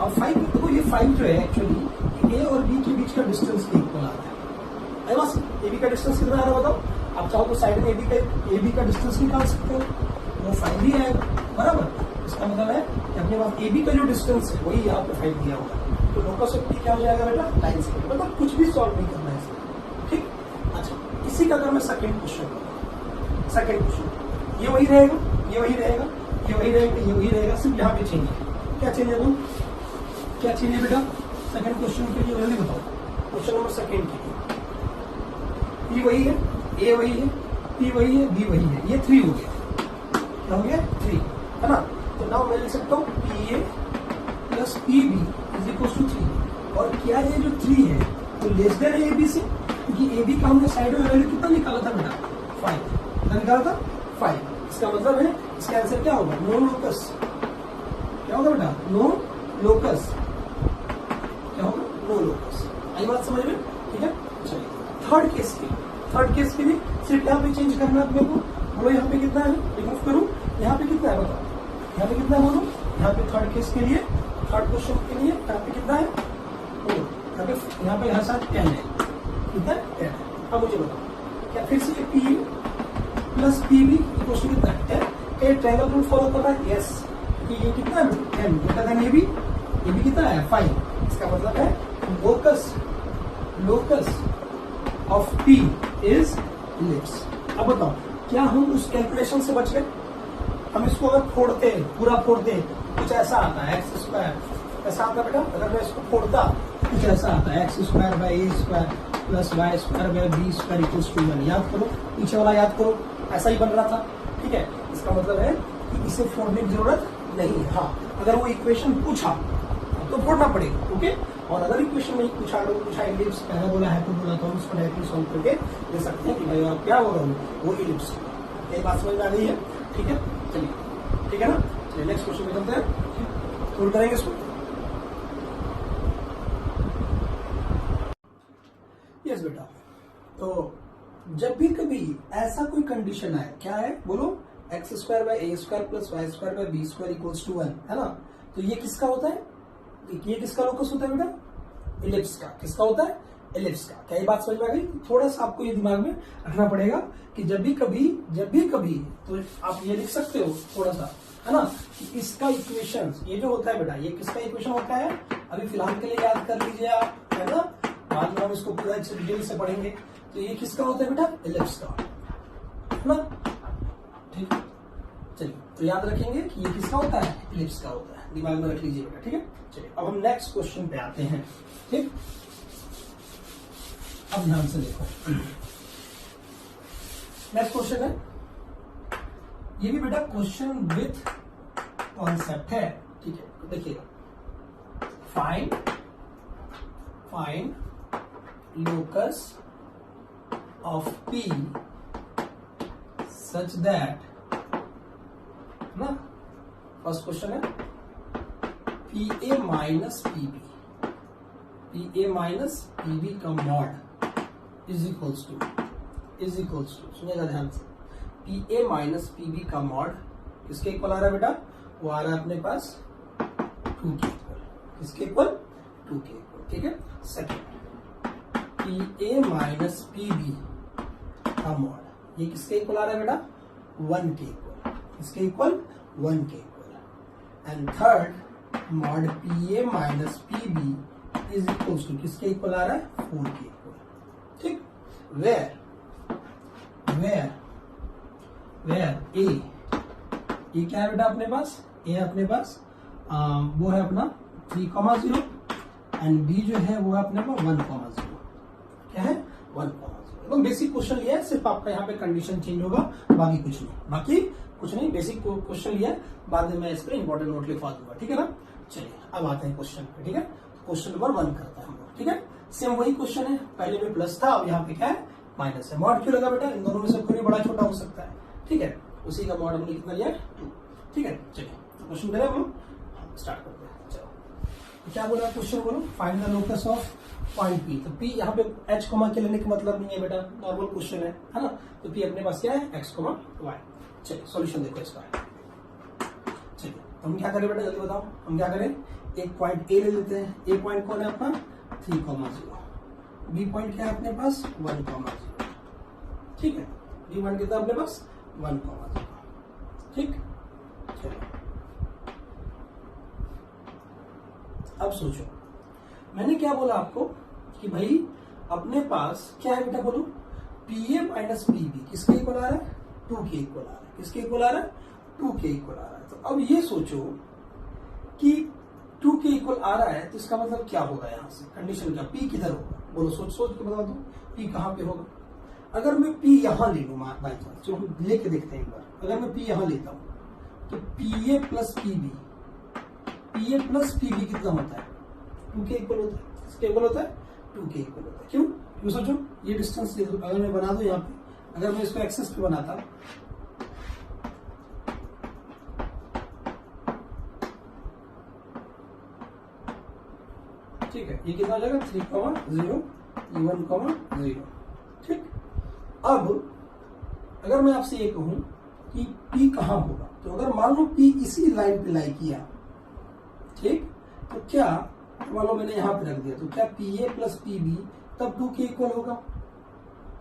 और 5 देखो ये 5 जो है एक्चुअली ए और बी के बीच का डिस्टेंस के इक्वल आता है बस। ए बी का डिस्टेंस कितना आ रहा है बताओ आप चाहो तो साइड में ए बी का डिस्टेंस निकाल सकते हो वो 5 ही आएगा बराबर। इसका मतलब है कि अपने पास ए बी का जो डिस्टेंस है वही यहाँ पे 5 दिया होगा तो लोकस ऑफ पी क्या हो जाएगा बेटा लाइन से मतलब कुछ भी सॉल्व नहीं करना है इसमें ठीक। अच्छा इसी का अगर मैं सेकंड क्वेश्चन ये वही रहेगा सिर्फ यहाँ पे चेंज है क्या चेंज है क्या चेंज है बेटा सेकंड क्वेश्चन के लिए जल्दी बताओ। क्वेश्चन नंबर सेकंड के लिए पी वही है ए वही है पी वही है बी वही है ये 3 हो गया क्या हो गया 3 है ना। तो नाउ मैं लिख सकता हूँ P A plus P B is equal to 3 और क्या ये जो 3 है तो लेस देन ए बी से क्योंकि ए बी का हमने साइड में वैल्यू कितना निकाला था बेटा 5 कितना निकाला था 5। इसका मतलब है इसका आंसर क्या होगा नो लोकस क्या होगा बेटा नो लोकस क्या होगा नो लोकस। आई बात समझ में ठीक है। चलिए थर्ड केस के लिए सिर्फ यहाँ पे चेंज करना है अपने को बोलो यहाँ पे कितना है रिमूव करूँ यहाँ पे कितना है बताओ यहाँ पे कितना है बोलो यहाँ पे थर्ड केस के लिए थर्ड क्वेश्चन के लिए यहाँ पे कितना है यहाँ पे यहाँ साथ 10 है कितना 10 है। अब मुझे बताओ क्या फिर से P plus P B question कितना है 10 ए ट्रायंगल रूल फॉलो कर रहा है यस कि ये कितना है 10 बेटर देन ए बी कितना है 5। इसका मतलब है locus of P is ellipse. अब बताओ क्या हम उस कैलकुलेशन से बच गए हम इसको अगर फोड़ते हैं, पूरा फोड़ते हैं, कुछ ऐसा आता है एक्स स्क्वायर, ऐसा आता है बेटा। अगर मैं इसको फोड़ता कुछ ऐसा आता है x square by a square plus y square by b square equals to 1। याद करो, पीछे वाला याद करो, ऐसा ही बन रहा था। ठीक है, इसका मतलब है कि इसे फोड़ने की जरूरत नहीं है। हाँ, अगर वो इक्वेशन पूछा तो फोड़ना पड़ेगा। ओके, और अगर इक्वेशन नहीं पूछा, इलिप्स पैराबोला हाइपरबोला, तो हम उसको डायरेक्टली सॉल्व करके दे सकते हैं कि भाई आप क्या होगा वो इलिप्स। ये बात समझ में आ गई है? ठीक है, चलिए, ठीक है ना। चलिए नेक्स्ट क्वेश्चन पे चलते हैं, सोल्व करेंगे इसको। यस बेटा, तो जब भी कभी ऐसा कोई कंडीशन आए, क्या है बोलो, x square by a square plus y square by b square equals to 1, है ना। तो ये किसका होता है? ये किसका लोकस होता है बेटा? इलिप्स का। किसका होता है? इलिप्स का। क्या ये बात समझ में आ गई? थोड़ा सा आपको ये दिमाग में रखना पड़ेगा कि जब भी कभी तो आप ये लिख सकते हो थोड़ा सा, है ना, कि इसका इक्वेशन ये जो होता है बेटा, ये किसका इक्वेशन होता है? अभी फिलहाल के लिए याद कर लीजिए आप, है ना, बाद में हम इसको पूरा डिटेल से पढ़ेंगे। तो ये किसका होता है बेटा? इलिप्स का, है ना। ठीक, चलिए, तो याद रखेंगे कि ये किसका होता है? इलिप्स का होता है, दिमाग में रख लीजिए बेटा। ठीक है, चलिए अब हम नेक्स्ट क्वेश्चन पे आते हैं। ठीक, अब ध्यान से देखो, नेक्स्ट क्वेश्चन है, ये भी बेटा क्वेश्चन विथ कॉन्सेप्ट है। ठीक है, तो देखिएगा, find locus of P such that, ना, फर्स्ट क्वेश्चन है PA माइनस PB का मॉड इज इक्वल्स टू, सुनिएगा ध्यान से, PA माइनस PB का मॉड किसके इक्वल आ रहा है बेटा? वो आ रहा है अपने पास 2 के इक्वल। किसके इक्वल? 2 के इक्वल। ठीक है, सेकेंड, PA माइनस PB का मॉड, ये किसके इक्वल आ रहा है बेटा? 1 के इक्वल। किसके इक्वल? 1 के equal. And third, mod PA minus PB is equal to, किसके इक्वल आ रहा है? 4 के इक्वल। ठीक, वेयर ए, ये क्या है बेटा अपने पास? ए अपने पास वो है अपना 3,0 एंड बी जो है वो है अपने पास 1,0। क्या है? 1,0। एकदम बेसिक क्वेश्चन लिया है, सिर्फ आपका यहाँ पे कंडीशन चेंज होगा, बाकी कुछ नहीं, बेसिक क्वेश्चन लिया है, बाद में मैं इस पर इंपॉर्टेंट नोट लिखवा दूंगा। ठीक है ना। चलिए अब आते हैं क्वेश्चन पे। ठीक है, क्वेश्चन नंबर 1 करता है हम लोग। ठीक है, सेम वही क्वेश्चन है, पहले में प्लस था, अब यहाँ पे क्या है? माइनस है। मॉड क्यों लगा बेटा? इन दोनों में से कोई बड़ा छोटा हो सकता है। ठीक है, उसी का मॉड हमने कितना लिया? 2। ठीक है, चलिए तो क्वेश्चन करें हम स्टार्ट करते हैं। चलो, तो क्या बोला क्वेश्चन? बोलो, find the locus of point P। तो P यहाँ पे H कोमा के लेने का मतलब नहीं है बेटा, नॉर्मल क्वेश्चन है ना। तो P अपने पास क्या है? X, Y। चलिए सॉल्यूशन देखो इसका। चलिए हम क्या करें बेटा, जल्दी बताओ, हम क्या करें? एक पॉइंट A ले लेते हैं। A पॉइंट कौन है अपना? 3,0। B पॉइंट क्या है अपने पास? 1,0। ठीक है, B पॉइंट कितना अपने पास? 1,0। ठीक, चलिए अब सोचो, मैंने क्या बोला आपको कि भाई अपने पास क्या है बेटा? बोलो, PA माइनस PB किसके इक्वल आ रहा है? 2 के इक्वल आ रहा है। किसके इक्वल आ रहा है? 2 के इक्वल आ रहा है। तो अब ये सोचो कि 2 के इक्वल आ रहा है, तो इसका मतलब क्या होगा? यहाँ से कंडीशन क्या? P किधर होगा? बोलो, सोच के बता दो, P कहाँ पे होगा? अगर मैं P यहां ले लू बाई चांस, जो हम लेके देखते हैं एक बार, अगर मैं P यहां लेता हूं तो PA प्लस PB कितना होता है? 2 के इक्वल होता है। किसके इक्वल होता है? 2 के इक्वल होता है। क्यों सोचो, ये डिस्टेंस अगर मैं बना दूं यहाँ पे, अगर मैं इसको एक्सेस पे बनाता, ठीक है, ये कितना हो जाएगा? 3,0, 1,0। ठीक, अब अगर मैं आपसे ये कहूं कि P कहां होगा, तो अगर मान लो P इसी लाइन पे लाई किया, ठीक, तो क्या मान लो मैंने यहां पे रख दिया, तो क्या PA प्लस PB तब 2 के इक्वल होगा?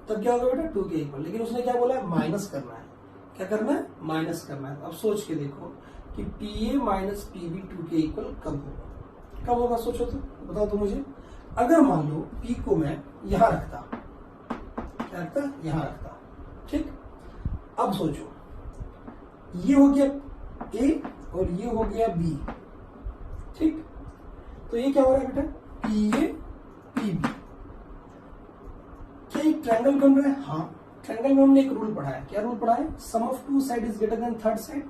तब क्या होगा बेटा? 2 के इक्वल। लेकिन उसने क्या बोला है? माइनस करना है। क्या करना है? माइनस करना है। अब सोच के देखो कि PA माइनस PB 2 के इक्वल कब होगा? कब होगा? सोचो तो, बताओ तो मुझे। अगर मान लो P को मैं यहां रखता, क्या रखता? यहां रखता। ठीक, अब सोचो, ये हो गया ए और ये हो गया बी, ठीक। तो ये क्या हो रहा है बेटा, पी ए पी बी। क्या एक ट्रायंगल बन रहा है? हाँ, ट्रायंगल में हमने एक रूल पढ़ा है। क्या रूल पढ़ा है? Sum of two side is greater than third side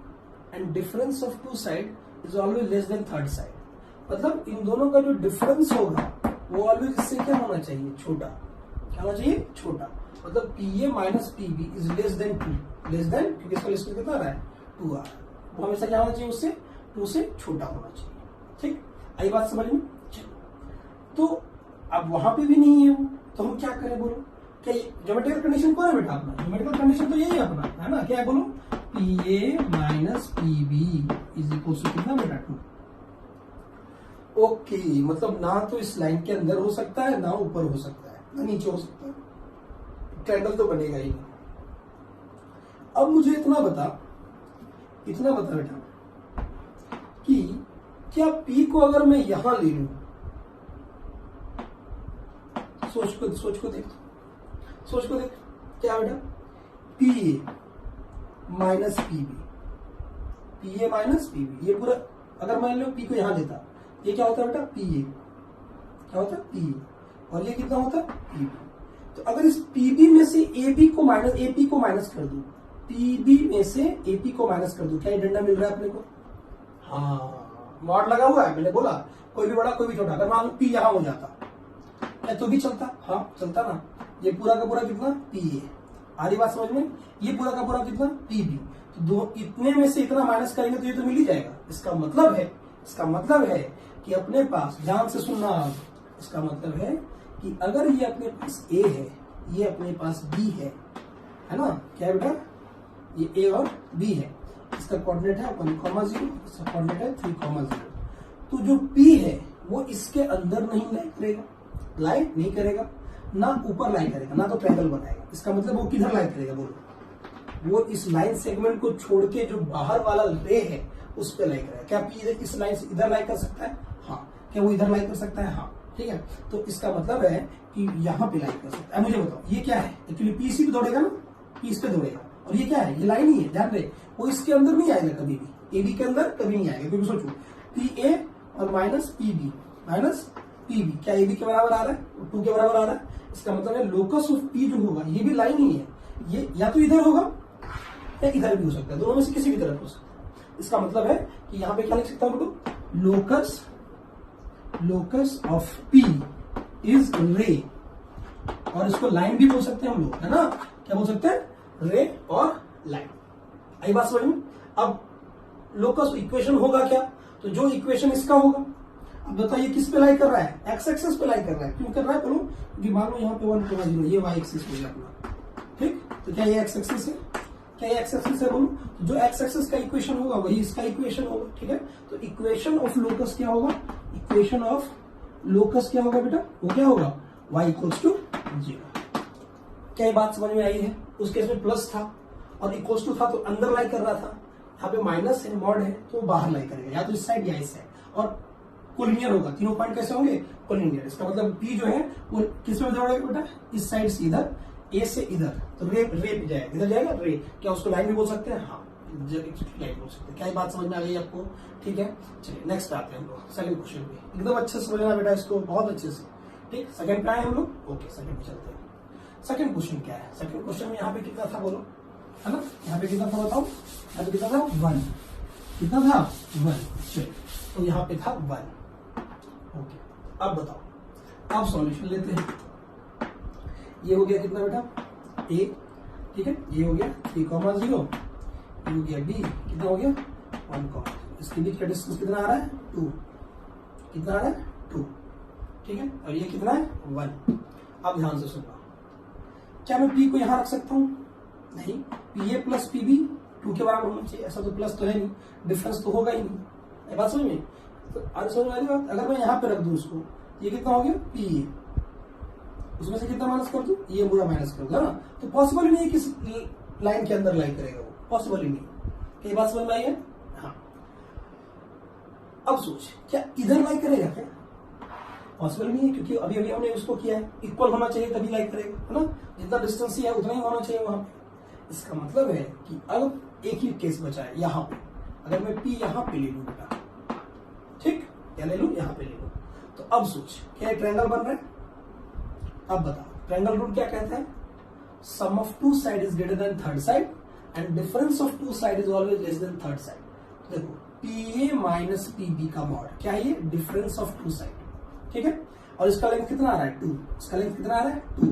and difference of two side is always less than third side. मतलब इन दोनों का जो डिफरेंस होगा वो ऑलवेज इससे क्या होना चाहिए? छोटा। क्या होना चाहिए? छोटा। मतलब P A minus P B is less than two, less than, क्योंकि इसका लिस्ट कितना आ रहा है? 2r। वो हमेशा क्या होना चाहिए? उससे 2 से छोटा होना चाहिए, ठीक। आई बात समझ में? चलो, तो अब वहां पे भी नहीं है वो, तो हम क्या करें बोलो? क्या ज्योमेट्रिकल कंडीशन कौन है बेटा अपना? ज्योमेट्रिकल कंडीशन तो यही है अपना, है ना? क्या है बोलो? P A minus P B is equal to कितना बेटा? 2। ओके, मतलब ना तो इस लाइन के अंदर हो सकता है, ना ऊपर हो सकता है, ना नीचे हो सकता है, ट्रायंगल तो बनेगा ही नहीं। अब मुझे इतना बता बेटा कि क्या P को अगर मैं यहां ले लूं, सोच को देख क्या बेटा? P A minus P B, P A minus P B, ये पूरा अगर मान लो P को यहां देता, ये क्या होता है बेटा? पी ए, क्या होता है? पी ए, और ये कितना होता है? P B. तो अगर इस पीबी में से एपी को माइनस कर दूं, पीबी में से एपी को माइनस कर दूं, क्या ये डंडा मिल रहा है अपने को? हाँ, मॉड लगा हुआ है। मैंने बोला कोई भी बड़ा कोई भी छोटा, अगर मान लो पी यहां हो जाता क्या तो भी चलता? हाँ चलता ना। ये पूरा का पूरा कितना? P A. आ रही बात समझ में? ये पूरा का पूरा कितना? P B. तो दो इतने में से इतना माइनस करेंगे तो ये तो मिल ही जाएगा। इसका मतलब है कि अपने पास, ध्यान से सुनना, इसका मतलब है कि अगर ये अपने पास ए है, ये अपने पास बी है ना? क्या है बेटा? ये ए और बी है। इसका कोऑर्डिनेट है 1,0, इसका कोऑर्डिनेट है 3,0। तो जो पी है वो इसके अंदर लाई नहीं करेगा, ना ऊपर लाई करेगा, ना तो ट्रायंगल बनाएगा। इसका मतलब वो किधर लाई करेगा बोलो? वो इस लाइन सेगमेंट को छोड़ के जो बाहर वाला रे है उस पर लाई करेगा। क्या पी इस लाइन से इधर लाई कर सकता है? हाँ। क्या वो इधर लाई कर सकता है? हाँ, ठीक है। तो इसका मतलब है कि यहाँ पे लाई कर सकता है। मुझे बताओ ये क्या है? एक्चुअली पी इसी पे दौड़ेगा ना, पी इस पे दौड़ेगा। और ये क्या है? ये लाइन ही है, ध्यान रहे। वो इसके अंदर नहीं आएगा कभी भी, ए बी के अंदर कभी नहीं आएगा। क्योंकि सोचो पी ए और माइनस पी बी, क्या ए बी के बराबर आ रहा है? 2 के बराबर आ रहा है। इसका मतलब है लोकस ऑफ पी जो होगा ये भी लाइन ही है। ये या तो इधर होगा या इधर भी हो सकता है, दोनों में से किसी भी तरफ हो सकता है। इसका मतलब है कि यहाँ पे क्या लिख सकता हूं? लोकस ऑफ पी इज रे, और इसको लाइन भी बोल सकते हैं हम लोग, है ना? क्या बोल सकते हैं? रे और लाइन। आई बात समझ में? अब लोकस इक्वेशन होगा क्या? तो जो इक्वेशन इसका होगा, अब बताइए किस पे लाई कर रहा है? एक्स एक्सिस पे लाई कर रहा है। क्यों कर रहा है बोलो? क्योंकि मान लो यहाँ पे 1,0, ये वाई एक्सिस हो गया अपना, ठीक। तो क्या ये एक्स एक्सिस है? क्या ये एक्स एक्सिस है बोलो? तो जो एक्स एक्सिस का इक्वेशन होगा वही इसका इक्वेशन होगा, ठीक है। तो इक्वेशन ऑफ लोकस क्या होगा? इक्वेशन ऑफ लोकस क्या होगा बेटा? वो क्या होगा? y equals to 0। क्या ये बात समझ में आई है? उस केस में प्लस था और इक्वल्स टू था तो अंदर लाई कर रहा था, यहाँ पे माइनस है, मॉड है, तो बाहर लाई करेगा, या तो इस साइड या इस साइड। और कोलिनियर होगा, तीनों पॉइंट कैसे होंगे? कोलिनियर। इसका मतलब पी जो है वो किस में दौड़ेगा बेटा? इस साइड से इधर, ए से इधर, तो रे पे जाएगा, इधर जाएगा रे। क्या उसको लाइन भी बोल सकते हैं? हाँ, लाइन बोल सकते हैं। क्या ये बात समझ में आ गई आपको? ठीक है, चलिए नेक्स्ट आते हैं हम लोग सेकंड क्वेश्चन पे। एकदम अच्छे से समझना बेटा इसको, बहुत अच्छे से, ठीक। सेकंड पे आए हम लोग? ओके, सेकंड पे चलते हैं। सेकंड क्वेश्चन क्या है? सेकंड क्वेश्चन में यहाँ पे कितना था बोलो, है ना? यहाँ पे कितना था बताओ? यहाँ पे कितना था? 1। कितना था? 1। चलिए, तो यहाँ पे था 1। ओके, अब बताओ, अब सॉल्यूशन लेते हैं। ये हो गया कितना बेटा? a, ठीक है। ये हो गया 3,0, ये हो गया b, कितना हो गया? 1, इसके बीच का डिस्टेंस कितना आ रहा है? 2। कितना आ रहा है? 2, ठीक है। और ये कितना है? 1। अब ध्यान से सुनना, क्या मैं p को यहां रख सकता हूं? नहीं, pa प्लस pb 2 के बराबर होना चाहिए। ऐसा तो प्लस तो है नहीं, डिफरेंस तो होगा ही नहीं। ये बात समझ में? तो आज समझ में आ रही बात? अगर मैं यहाँ पे रख दूं इसको, ये कितना हो गया? पी, उसमें से कितना माइनस कर दूं? ये पूरा माइनस कर दूं, है ना? तो पॉसिबल ही नहीं है कि इस लाइन के अंदर लाई करेगा वो, पॉसिबल ही नहीं। ये बात समझ में आई है? हाँ। अब सोच, क्या इधर लाई करेगा क्या? पॉसिबल नहीं है, क्योंकि अभी अभी हमने उसको किया है, इक्वल होना चाहिए तभी लाई करेगा, है ना? जितना डिस्टेंस ही है उतना ही होना चाहिए वहां पे। इसका मतलब है कि अब एक ही केस बचा है यहाँ पे, अगर मैं P यहां पे ले लूं बेटा, ठीक, क्या ले लूं, यहां पे ले लूं, तो अब सोच क्या ट्रायंगल बन रहा है। अब बता ट्रायंगल रूल क्या कहता है, sum of two side is greater than third side and difference of two side is always less than third side. देखो PA माइनस PB का मॉड क्या है, ये डिफरेंस ऑफ टू साइड, ठीक है, और इसका लेंथ कितना आ रहा है 2, इसका लेंथ कितना आ रहा है 2,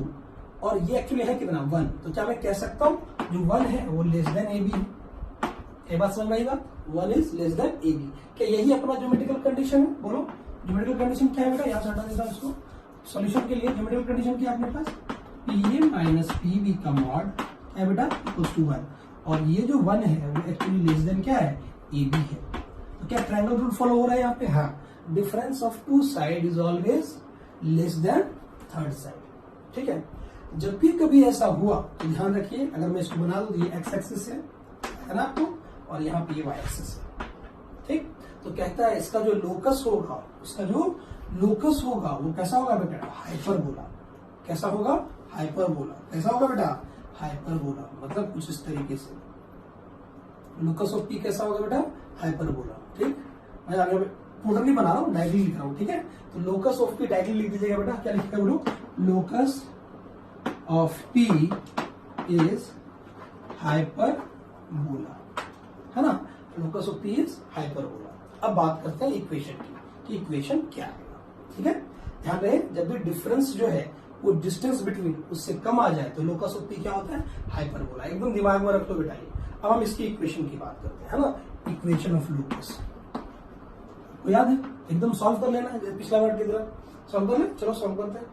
और ये एक्चुअली है कितना 1, तो क्या मैं कह सकता हूं जो 1 है वो लेस देन AB है। ये बात समझ में आई बात, 1 इज लेस देन AB। क्या यही अपना ज्योमेट्रिकल कंडीशन है, बोलो ज्योमेट्रिकल कंडीशन क्या है बेटा, यहां से हटा देता हूं इसको। सॉल्यूशन के लिए ज्योमेट्रिकल कंडीशन क्या है अपने पास, PA माइनस PB का मॉड क्या है बेटा इक्वल्स टू 1, और ये जो 1 है वो एक्चुअली लेस देन क्या है AB है। तो क्या ट्रायंगल रूल फॉलो हो रहा है यहाँ पे, हाँ, difference of two side is always less than third side, ठीक है। जब भी कभी ऐसा हुआ तो ध्यान रखिए, अगर मैं इसको बना दूं, ये एक्स एक्सिस है ना आपको, और यहाँ पे ये वाई एक्सिस है, ठीक। तो कहता है इसका जो लोकस होगा, उसका जो लोकस होगा वो कैसा होगा बेटा, हाइपरबोला। कैसा होगा, हाइपरबोला। कैसा होगा बेटा, हाइपरबोला, मतलब कुछ इस तरीके से लोकस ऑफ P कैसा होगा बेटा, हाइपरबोला, ठीक। मैं आगे टोटल नहीं बना रहा हूँ, डायरेक्टली लिख रहा हूँ, ठीक है। तो लोकस ऑफ P डायरेक्टली लिख दीजिएगा बेटा, क्या लिखा है बोलो, locus of P is hyperbola, है ना, locus of P is hyperbola. अब बात करते हैं इक्वेशन की, कि इक्वेशन क्या है, ठीक है। ध्यान रहे जब भी डिफरेंस जो है वो डिस्टेंस बिटवीन उससे कम आ जाए तो लोकस ऑफ P क्या होता है, हाइपरबोला। एकदम दिमाग में रख लो बेटा ये। अब हम इसकी इक्वेशन की बात करते हैं, है ना, इक्वेशन ऑफ लोकस को याद है, एकदम सॉल्व कर लेना है, पिछला वर्ड की तरह सॉल्व कर ले। चलो सॉल्व करते हैं।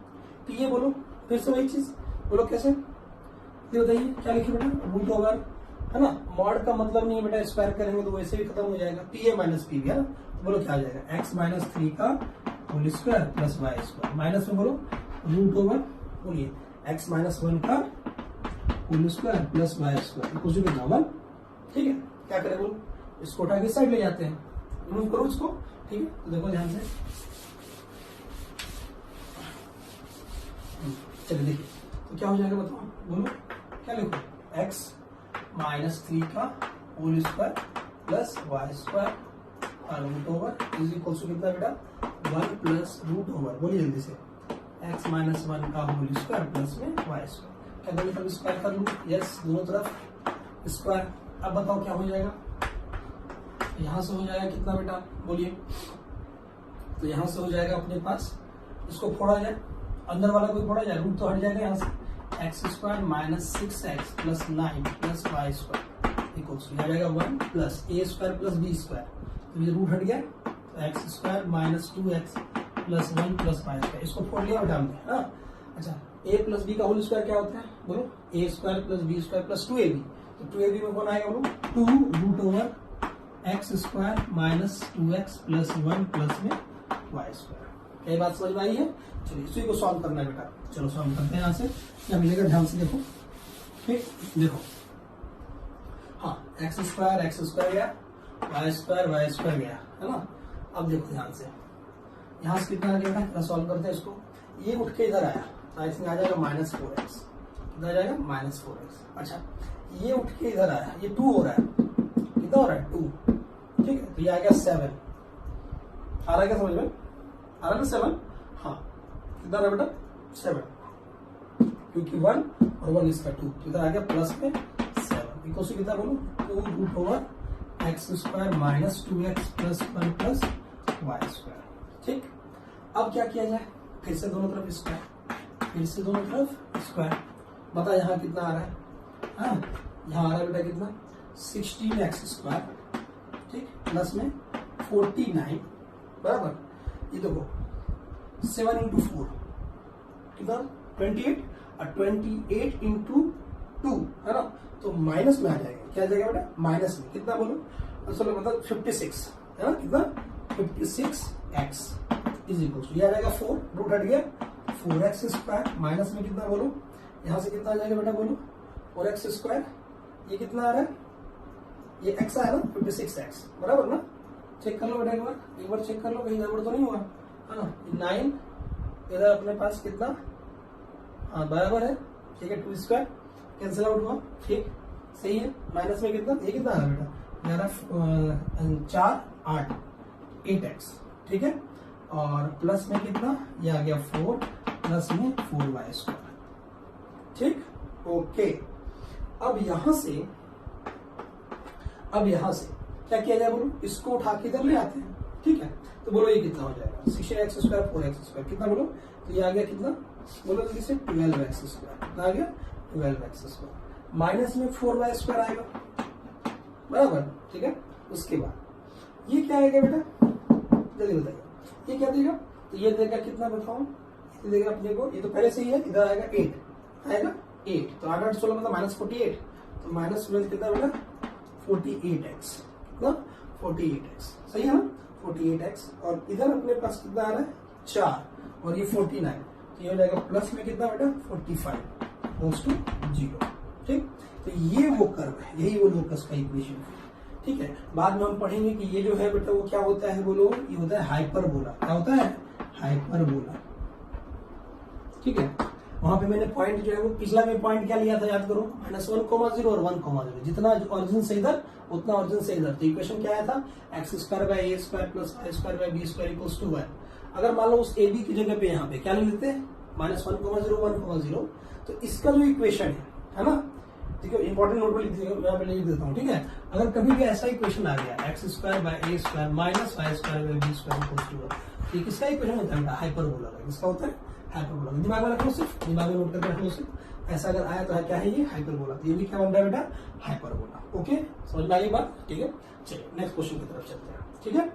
PA बोलो, फिर से वही चीज बोलो, कैसे ये बताइए, क्या लिखे बेटा, रूट ओवर, है ना, मॉड का मतलब नहीं है बेटा स्क्वायर करेंगे तो वैसे भी खत्म हो जाएगा, PA माइनस PB, है ना, तो बोलो क्या आ जाएगा, x माइनस 3 का whole square plus y square, minus में बोलो रूट ओवर, बोलिए x माइनस 1 का whole square plus y square कुछ भी कितना 1, ठीक है। क्या करें बोलो, इसको उठा के साइड ले जाते हैं, रिमूव करो इसको, ठीक है। तो देखो ध्यान से, चलिए देखिए तो क्या हो जाएगा बताओ, बोलो क्या लिखो, x माइनस 3 का whole square plus y square root over is equal to कितना बेटा 1 प्लस रूट ओवर, बोलिए जल्दी से, x माइनस 1 का होल स्क्वायर प्लस में वाई स्क्वायर। क्या करें तब स्क्वायर कर लूँ, यस दोनों तरफ स्क्वायर। अब बताओ क्या हो जाएगा, यहां से हो जाएगा कितना बेटा, बोलिए, तो यहां से हो जाएगा अपने पास, इसको फोड़ा जाए, अंदर वाला कोई फोड़ा जाए, रूट तो हट जाएगा यहाँ से, x square minus 6x plus 9 plus y square equals to आ जाएगा 1 plus a square plus b square, तो ये रूट हट गया, तो x square minus 2x plus 1 plus y square, इसको फोड़ लिया बेटा हमने, हाँ। अच्छा, a प्लस बी का होल स्क्वायर क्या होता है, बोलो a square plus b square plus 2ab, तो 2ab में कौन आएगा बोलो 2 root over x square minus 2x plus 1 plus में वाई स्क्वायर। क्या बात समझ में आई है, चलिए इसी को सॉल्व करना है बेटा, चलो सॉल्व करते हैं। यहाँ से क्या मिलेगा ध्यान से देखो, ठीक, देखो, हाँ एक्स स्क्वायर गया, वाई स्क्वायर गया, है ना। अब देखो ध्यान से, यहाँ से कितना आ गया था, सॉल्व करते हैं इसको, ये उठ के इधर आया तो इसमें आ जाएगा माइनस 4x, इधर आ जाएगा माइनस 4x। अच्छा, ये उठ के इधर आया, ये 2 हो रहा है, कितना हो रहा है 2, ठीक है, तो ये आ गया 7, आ रहा है क्या समझ में, आ रहा है ना 7, हाँ कितना रहा बेटा 7, क्योंकि 1 और 1 इसका 2, तो इधर आ गया प्लस में 7 इक्वल टू कितना बोलो 2 root over x square minus 2x plus 1 plus y square, ठीक। अब क्या किया जाए, फिर से दोनों तरफ स्क्वायर, फिर से दोनों तरफ स्क्वायर, बता यहाँ कितना आ रहा है, हाँ यहाँ आ रहा है बेटा कितना 16x स्क्वायर, ठीक, प्लस में 49, बराबर, ये देखो 7 इंटू 4 कितना 28, और 28 इंटू 2, है ना, तो माइनस में आ जाएगा, क्या आ जाएगा बेटा माइनस में, कितना बोलो, चलो मतलब 56, है ना, कितना 56x इज इक्वल टू, ये आ जाएगा 4, रूट हट गया 4x स्क्वायर, माइनस में कितना बोलो, यहाँ से कितना आ जाएगा बेटा बोलो 4x स्क्वायर, ये कितना आ रहा है, ये x आया ना 56x, बराबर ना, चेक कर लो बेटा एक बार चेक कर लो, कहीं गड़बड़ तो नहीं हुआ, है ना। 9 इधर अपने पास कितना, हाँ बराबर है, ठीक है, 2 स्क्वायर कैंसिल आउट हुआ, ठीक सही है, माइनस में कितना, ये कितना आ रहा है बेटा 4 8 8x, ठीक है। और प्लस में कितना, ये आ गया 4 प्लस में 4y², ठीक, ओके। अब यहां से क्या किया जाए बोलो, इसको उठा के इधर ले आते हैं, ठीक है। तो बोलो ये कितना हो जाएगा, 16x² 4x², कितना बोलो, तो ये आ गया कितना बोलो जल्दी से, 12x², कितना आ गया 12x², माइनस में 4y² आएगा, बराबर, ठीक है। उसके बाद ये क्या आएगा बेटा, जल्दी बताइए, ये क्या देगा, तो ये देगा कितना बताओ, ये देगा अपने को, ये तो पहले से ही है, इधर आएगा 8 आएगा 8, तो 8 8 16 मतलब -48, तो -12 कितना बेटा 48x, ना 48x, सही है ना 48x। और इधर अपने पास कितना आ रहा है 4 और ये 49, तो ये हो जाएगा प्लस में कितना बेटा 45 गोस टू 0, ठीक। तो ये वो कर्व है, यही वो लोकस का इक्वेशन है, ठीक है। बाद में हम पढ़ेंगे कि ये जो है बेटा वो क्या होता है बोलो, ये होता है हाइपरबोला, क्या होता है हाइपरबोला, ठीक है। वहां पे मैंने पॉइंट जो है वो पिछला में पॉइंट क्या लिया था याद करो, -1,0 और 1,0, जितना ऑरिजिन से इधर उतना ऑरिजिन से इधर, तो इक्वेशन क्या आया था x² / a² + y² / b² = 1। अगर मान लो उस ab की जगह पे यहाँ पे क्या ले लेते हैं -1,0 1,0, तो इसका जो इक्वेशन है ना, ठीक है, इंपॉर्टेंट नोट पर लिख दिया, मैं यहाँ पे लिख देता हूँ, ठीक है। अगर कभी भी ऐसा इक्वेशन आ गया x² / a² - y² / b² = 1, ये किसका इक्वेशन होता है हाइपरबोला का, किसका होता है हाइपरबोला। दिमाग में रखो, सिर्फ दिमाग में नोट करके रखो सिर्फ, ऐसा अगर आया तो है क्या है ये हाइपरबोला, तो ये भी क्या बन रहा है बेटा हाइपरबोला, ओके, समझ में आ गई बात, ठीक है। चलिए नेक्स्ट क्वेश्चन की तरफ चलते हैं, ठीक है,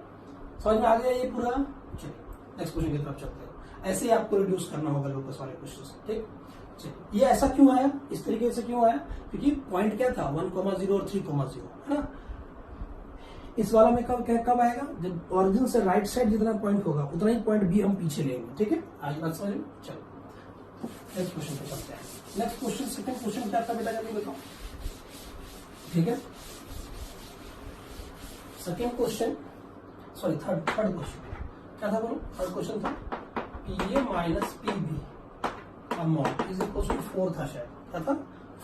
समझ में आ गया ये पूरा। चलिए नेक्स्ट क्वेश्चन की तरफ चलते हैं, ऐसे ही आपको रिड्यूस करना होगा लोकस वाले क्वेश्चन, ठीक। चलिए ये ऐसा क्यों आया, इस तरीके से क्यों आया, क्योंकि पॉइंट क्या था 1,0 और 3,0, है ना। इस वाला में कब आएगा, जब ओरिजिन से राइट साइड जितना पॉइंट होगा उतना ही पॉइंट बी हम पीछे लेंगे, ठीक है। आज बात समझ में, चलो नेक्स्ट क्वेश्चन पे चलते हैं। नेक्स्ट क्वेश्चन, सेकंड क्वेश्चन क्या था बेटा जल्दी बताओ, ठीक है। Second question, sorry third question क्या था बोलो, थर्ड क्वेश्चन था PA - PB का मॉड इज इक्वल टू 4 था, शायद क्या था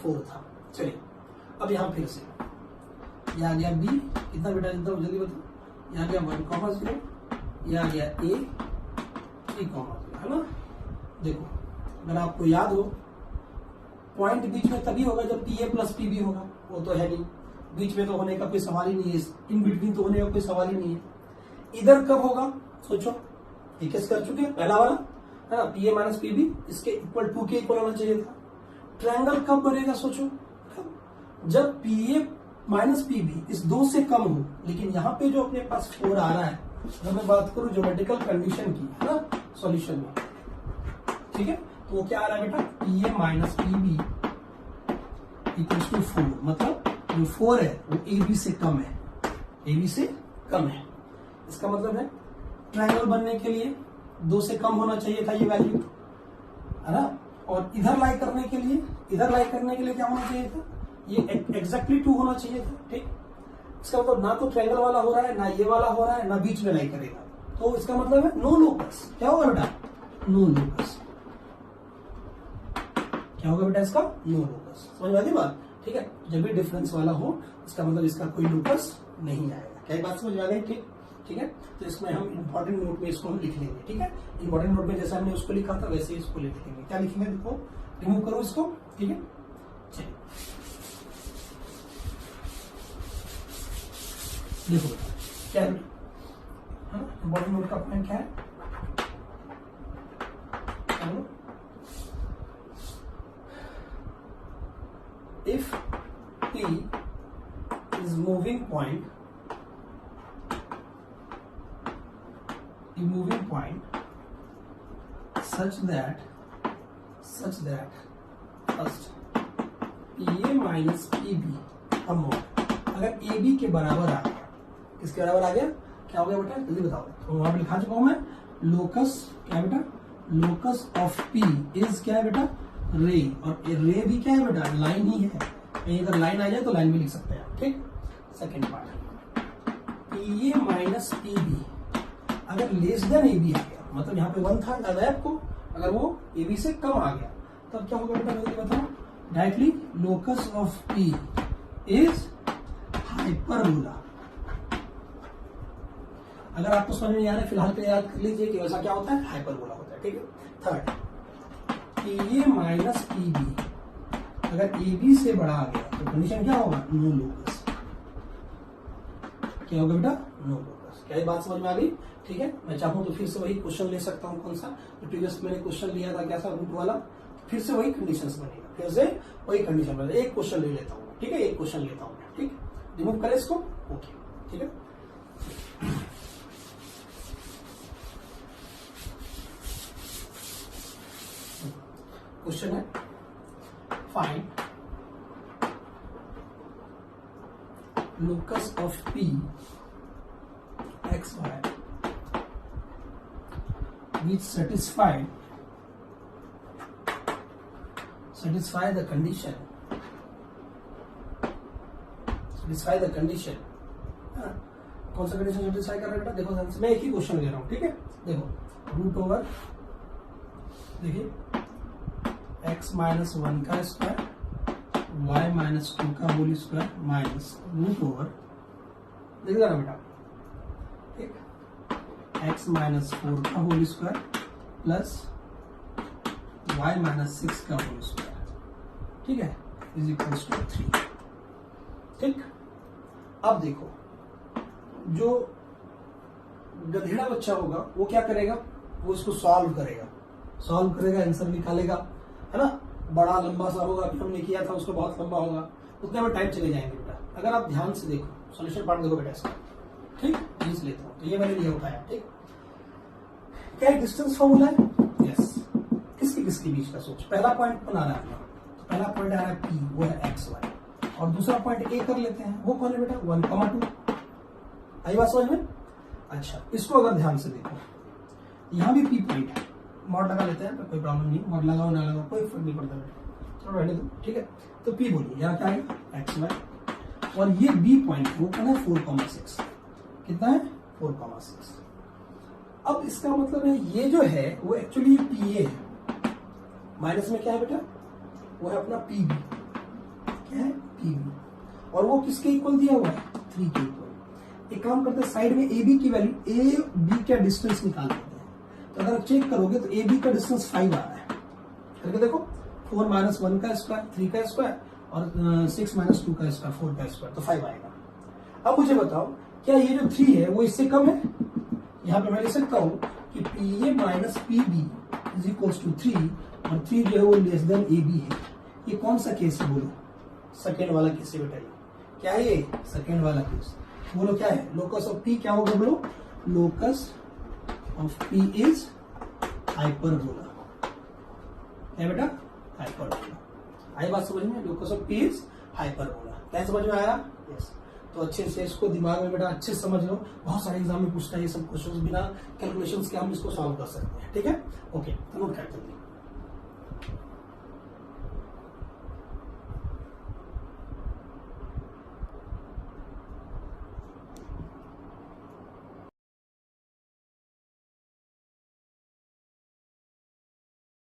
4 था। चलिए अब यहाँ फिर से ये आ गया B, कितना बेटा जल्दी बताओ, ये आ गया 1,0, ये आ गया A 3,0, है ना। देखो अगर आपको याद हो पॉइंट बीच में तभी होगा जब PA + PB होगा, वो तो है नहीं, बीच में तो होने का कोई सवाल ही नहीं है, इन बिटवीन तो होने का कोई सवाल ही नहीं है। इधर कब होगा सोचो, केस कर चुके हैं पहला वाला है ना, PA - PB इसके इक्वल 2 के इक्वल होना चाहिए था। ट्रायंगल कब बनेगा सोचो, जब PA - PB इस 2 से कम हो, लेकिन यहाँ पे जो अपने पास 4 आ रहा है, अगर मैं बात करूं ज्योमेट्रिकल कंडीशन की, है ना, सॉल्यूशन में, ठीक है, तो वो क्या आ रहा है बेटा PA - PB = 4, मतलब जो 4 है वो AB से कम है, AB से कम है। इसका मतलब है ट्रायंगल बनने के लिए 2 से कम होना चाहिए था ये वैल्यू, है ना। और इधर लाई करने के लिए क्या होना चाहिए था, ये एग्जैक्टली 2 होना चाहिए था, ठीक। इसका मतलब ना तो ट्रायंगल वाला हो रहा है, ना ये वाला हो रहा है, ना बीच में लाई करेगा, तो इसका मतलब है नो लोकस। क्या होगा बेटा नो लोकस, क्या होगा बेटा इसका नो लोकस, समझ में आती बात, ठीक है। जब भी डिफरेंस वाला हो इसका मतलब इसका कोई लोकस नहीं आएगा, क्या बात समझ आ गई, ठीक, ठीक है। तो इसमें हम इंपॉर्टेंट नोट में इसको हम लिख लेंगे, ठीक है। इंपॉर्टेंट नोट में जैसे हमने उसको लिखा था वैसे ही इसको लिख लेंगे। क्या लिखेंगे देखो, रिमूव करो इसको, ठीक है। चलिए देखो क्या है इंपॉर्टेंट नोट का पॉइंट क्या है, if P is moving point such that first PA - PB का मॉड अगर AB के बराबर आ गया, किसके बराबर आ गया, क्या हो गया बेटा जल्दी बताओ। तो वहां पर लिखा चुका हूं मैं, लोकस क्या बेटा, लोकस ऑफ P इज क्या है बेटा रे, और रे भी क्या है बेटा लाइन ही है, कहीं अगर लाइन आ जाए तो लाइन भी लिख सकते हैं, ठीक। सेकेंड पार्ट PA - PB अगर लेस देन AB आ गया, मतलब यहाँ पे 1 था याद है आपको, अगर वो AB से कम आ गया तब क्या होगा बेटा जल्दी बताओ। Directly locus of P is hyperbola. अगर आपको समझ में नहीं आ रहा है फिलहाल के याद कर लीजिए कि वैसा क्या होता है, हाइपरबोला होता है। ठीक है। थर्ड, PA माइनस PB अगर AB से बड़ा आ गया तो कंडीशन क्या होगा, नो लोकस। क्या होगा बेटा, नो लोकस। क्या ये बात समझ में आ गई? ठीक है। मैं चाहूं तो फिर से वही क्वेश्चन ले सकता हूं, कौन सा जो प्रीवियस मैंने क्वेश्चन लिया था, कैसा रूट वाला, फिर से वही कंडीशंस बनेगा, फिर से वही कंडीशन बनेगा। एक क्वेश्चन ले लेता हूँ, ठीक है, एक क्वेश्चन लेता हूँ, ठीक, रिमूव करें इसको, ओके, ठीक है। क्वेश्चन है, find locus of P x y which satisfy the condition कौन सा कंडीशन सेटिस्फाई कर रहा है बेटा, देखो ध्यान से, मैं एक ही क्वेश्चन ले रहा हूं, ठीक है। देखो रूट ओवर, देखिए x माइनस 1 का स्क्वायर y माइनस 2 का whole square minus root over, देखिए ना बेटा, ठीक, x माइनस 4 का whole square plus y minus 6 का होल स्क्वायर, ठीक है, इज इक्वल्स टू 3। ठीक, अब देखो जो गधेड़ा बच्चा होगा वो क्या करेगा, वो इसको सॉल्व करेगा, आंसर निकालेगा, है ना। बड़ा लंबा सा होगा, अभी हमने किया था उसको बहुत लंबा होगा, उतने में टाइम चले जाएंगे बेटा। अगर आप ध्यान से देखो, सॉल्यूशन पार्ट देखो बेटा इसका, ठीक, प्लीज लेता हूं, तो ये मैंने लिया उठाया, ठीक। क्या डिस्टेंस फॉर्मूला है, यस, किसके बीच का सोच, पहला पॉइंट बना रहा है अपना, तो पहला पॉइंट आ रहा है P, वो है XY, और दूसरा पॉइंट A कर लेते हैं, वो कौन है बेटा, 1,2। आई बात समझ में? अच्छा, इसको अगर ध्यान से देखो, यहां भी P पॉइंट है, मॉड लगा लेते हैं, तो कोई प्रॉब्लम नहीं, मॉड लगाओ ना लगाओ कोई फर्क नहीं पड़ता बेटा, चलो रहने दो, ठीक है। तो P बोलिए यहाँ क्या है, XY, और ये B पॉइंट वो कौन है, 4,6, कितना है, 4,6। अब इसका मतलब है ये जो है वो एक्चुअली PA है, माइनस में क्या है बेटा, वो है अपना PB, क्या है, PB, और वो किसके इक्वल दिया हुआ है, 3 के इक्वल। एक काम करते हैं, साइड में AB की वैल्यू, AB का डिस्टेंस निकाल देते हैं, तो अगर चेक करोगे तो AB का डिस्टेंस 5 आ रहा है, करके देखो, 4 माइनस 1 का स्क्वायर, 3 का स्क्वायर, और 6 माइनस 2 का स्क्वायर, 4 का स्क्वायर, तो 5 आएगा। अब मुझे बताओ, क्या ये जो 3 है वो इससे कम है, यहाँ पे मैं लिख सकता हूं कि PA minus PB is equals to 3, और 3 जो है वो लेस देन AB है। ये कौन सा केस है बोलो, सेकेंड वाला केस है बेटा, ये क्या है, ये सेकेंड वाला केस। बोलो क्या है, लोकस ऑफ P क्या होगा, बोलो locus of P is hyperbola, है बेटा, हाइपरबोला। आई बात समझ में, locus of P is hyperbola, क्या समझ में आया, यस। तो अच्छे से इसको दिमाग में बेटा अच्छे से समझ लो, बहुत सारे एग्जाम में पूछता है ये सब क्वेश्चंस, बिना कैलकुलेशंस के हम इसको सॉल्व कर सकते हैं, ठीक है, ओके, तो नोट करते हैं।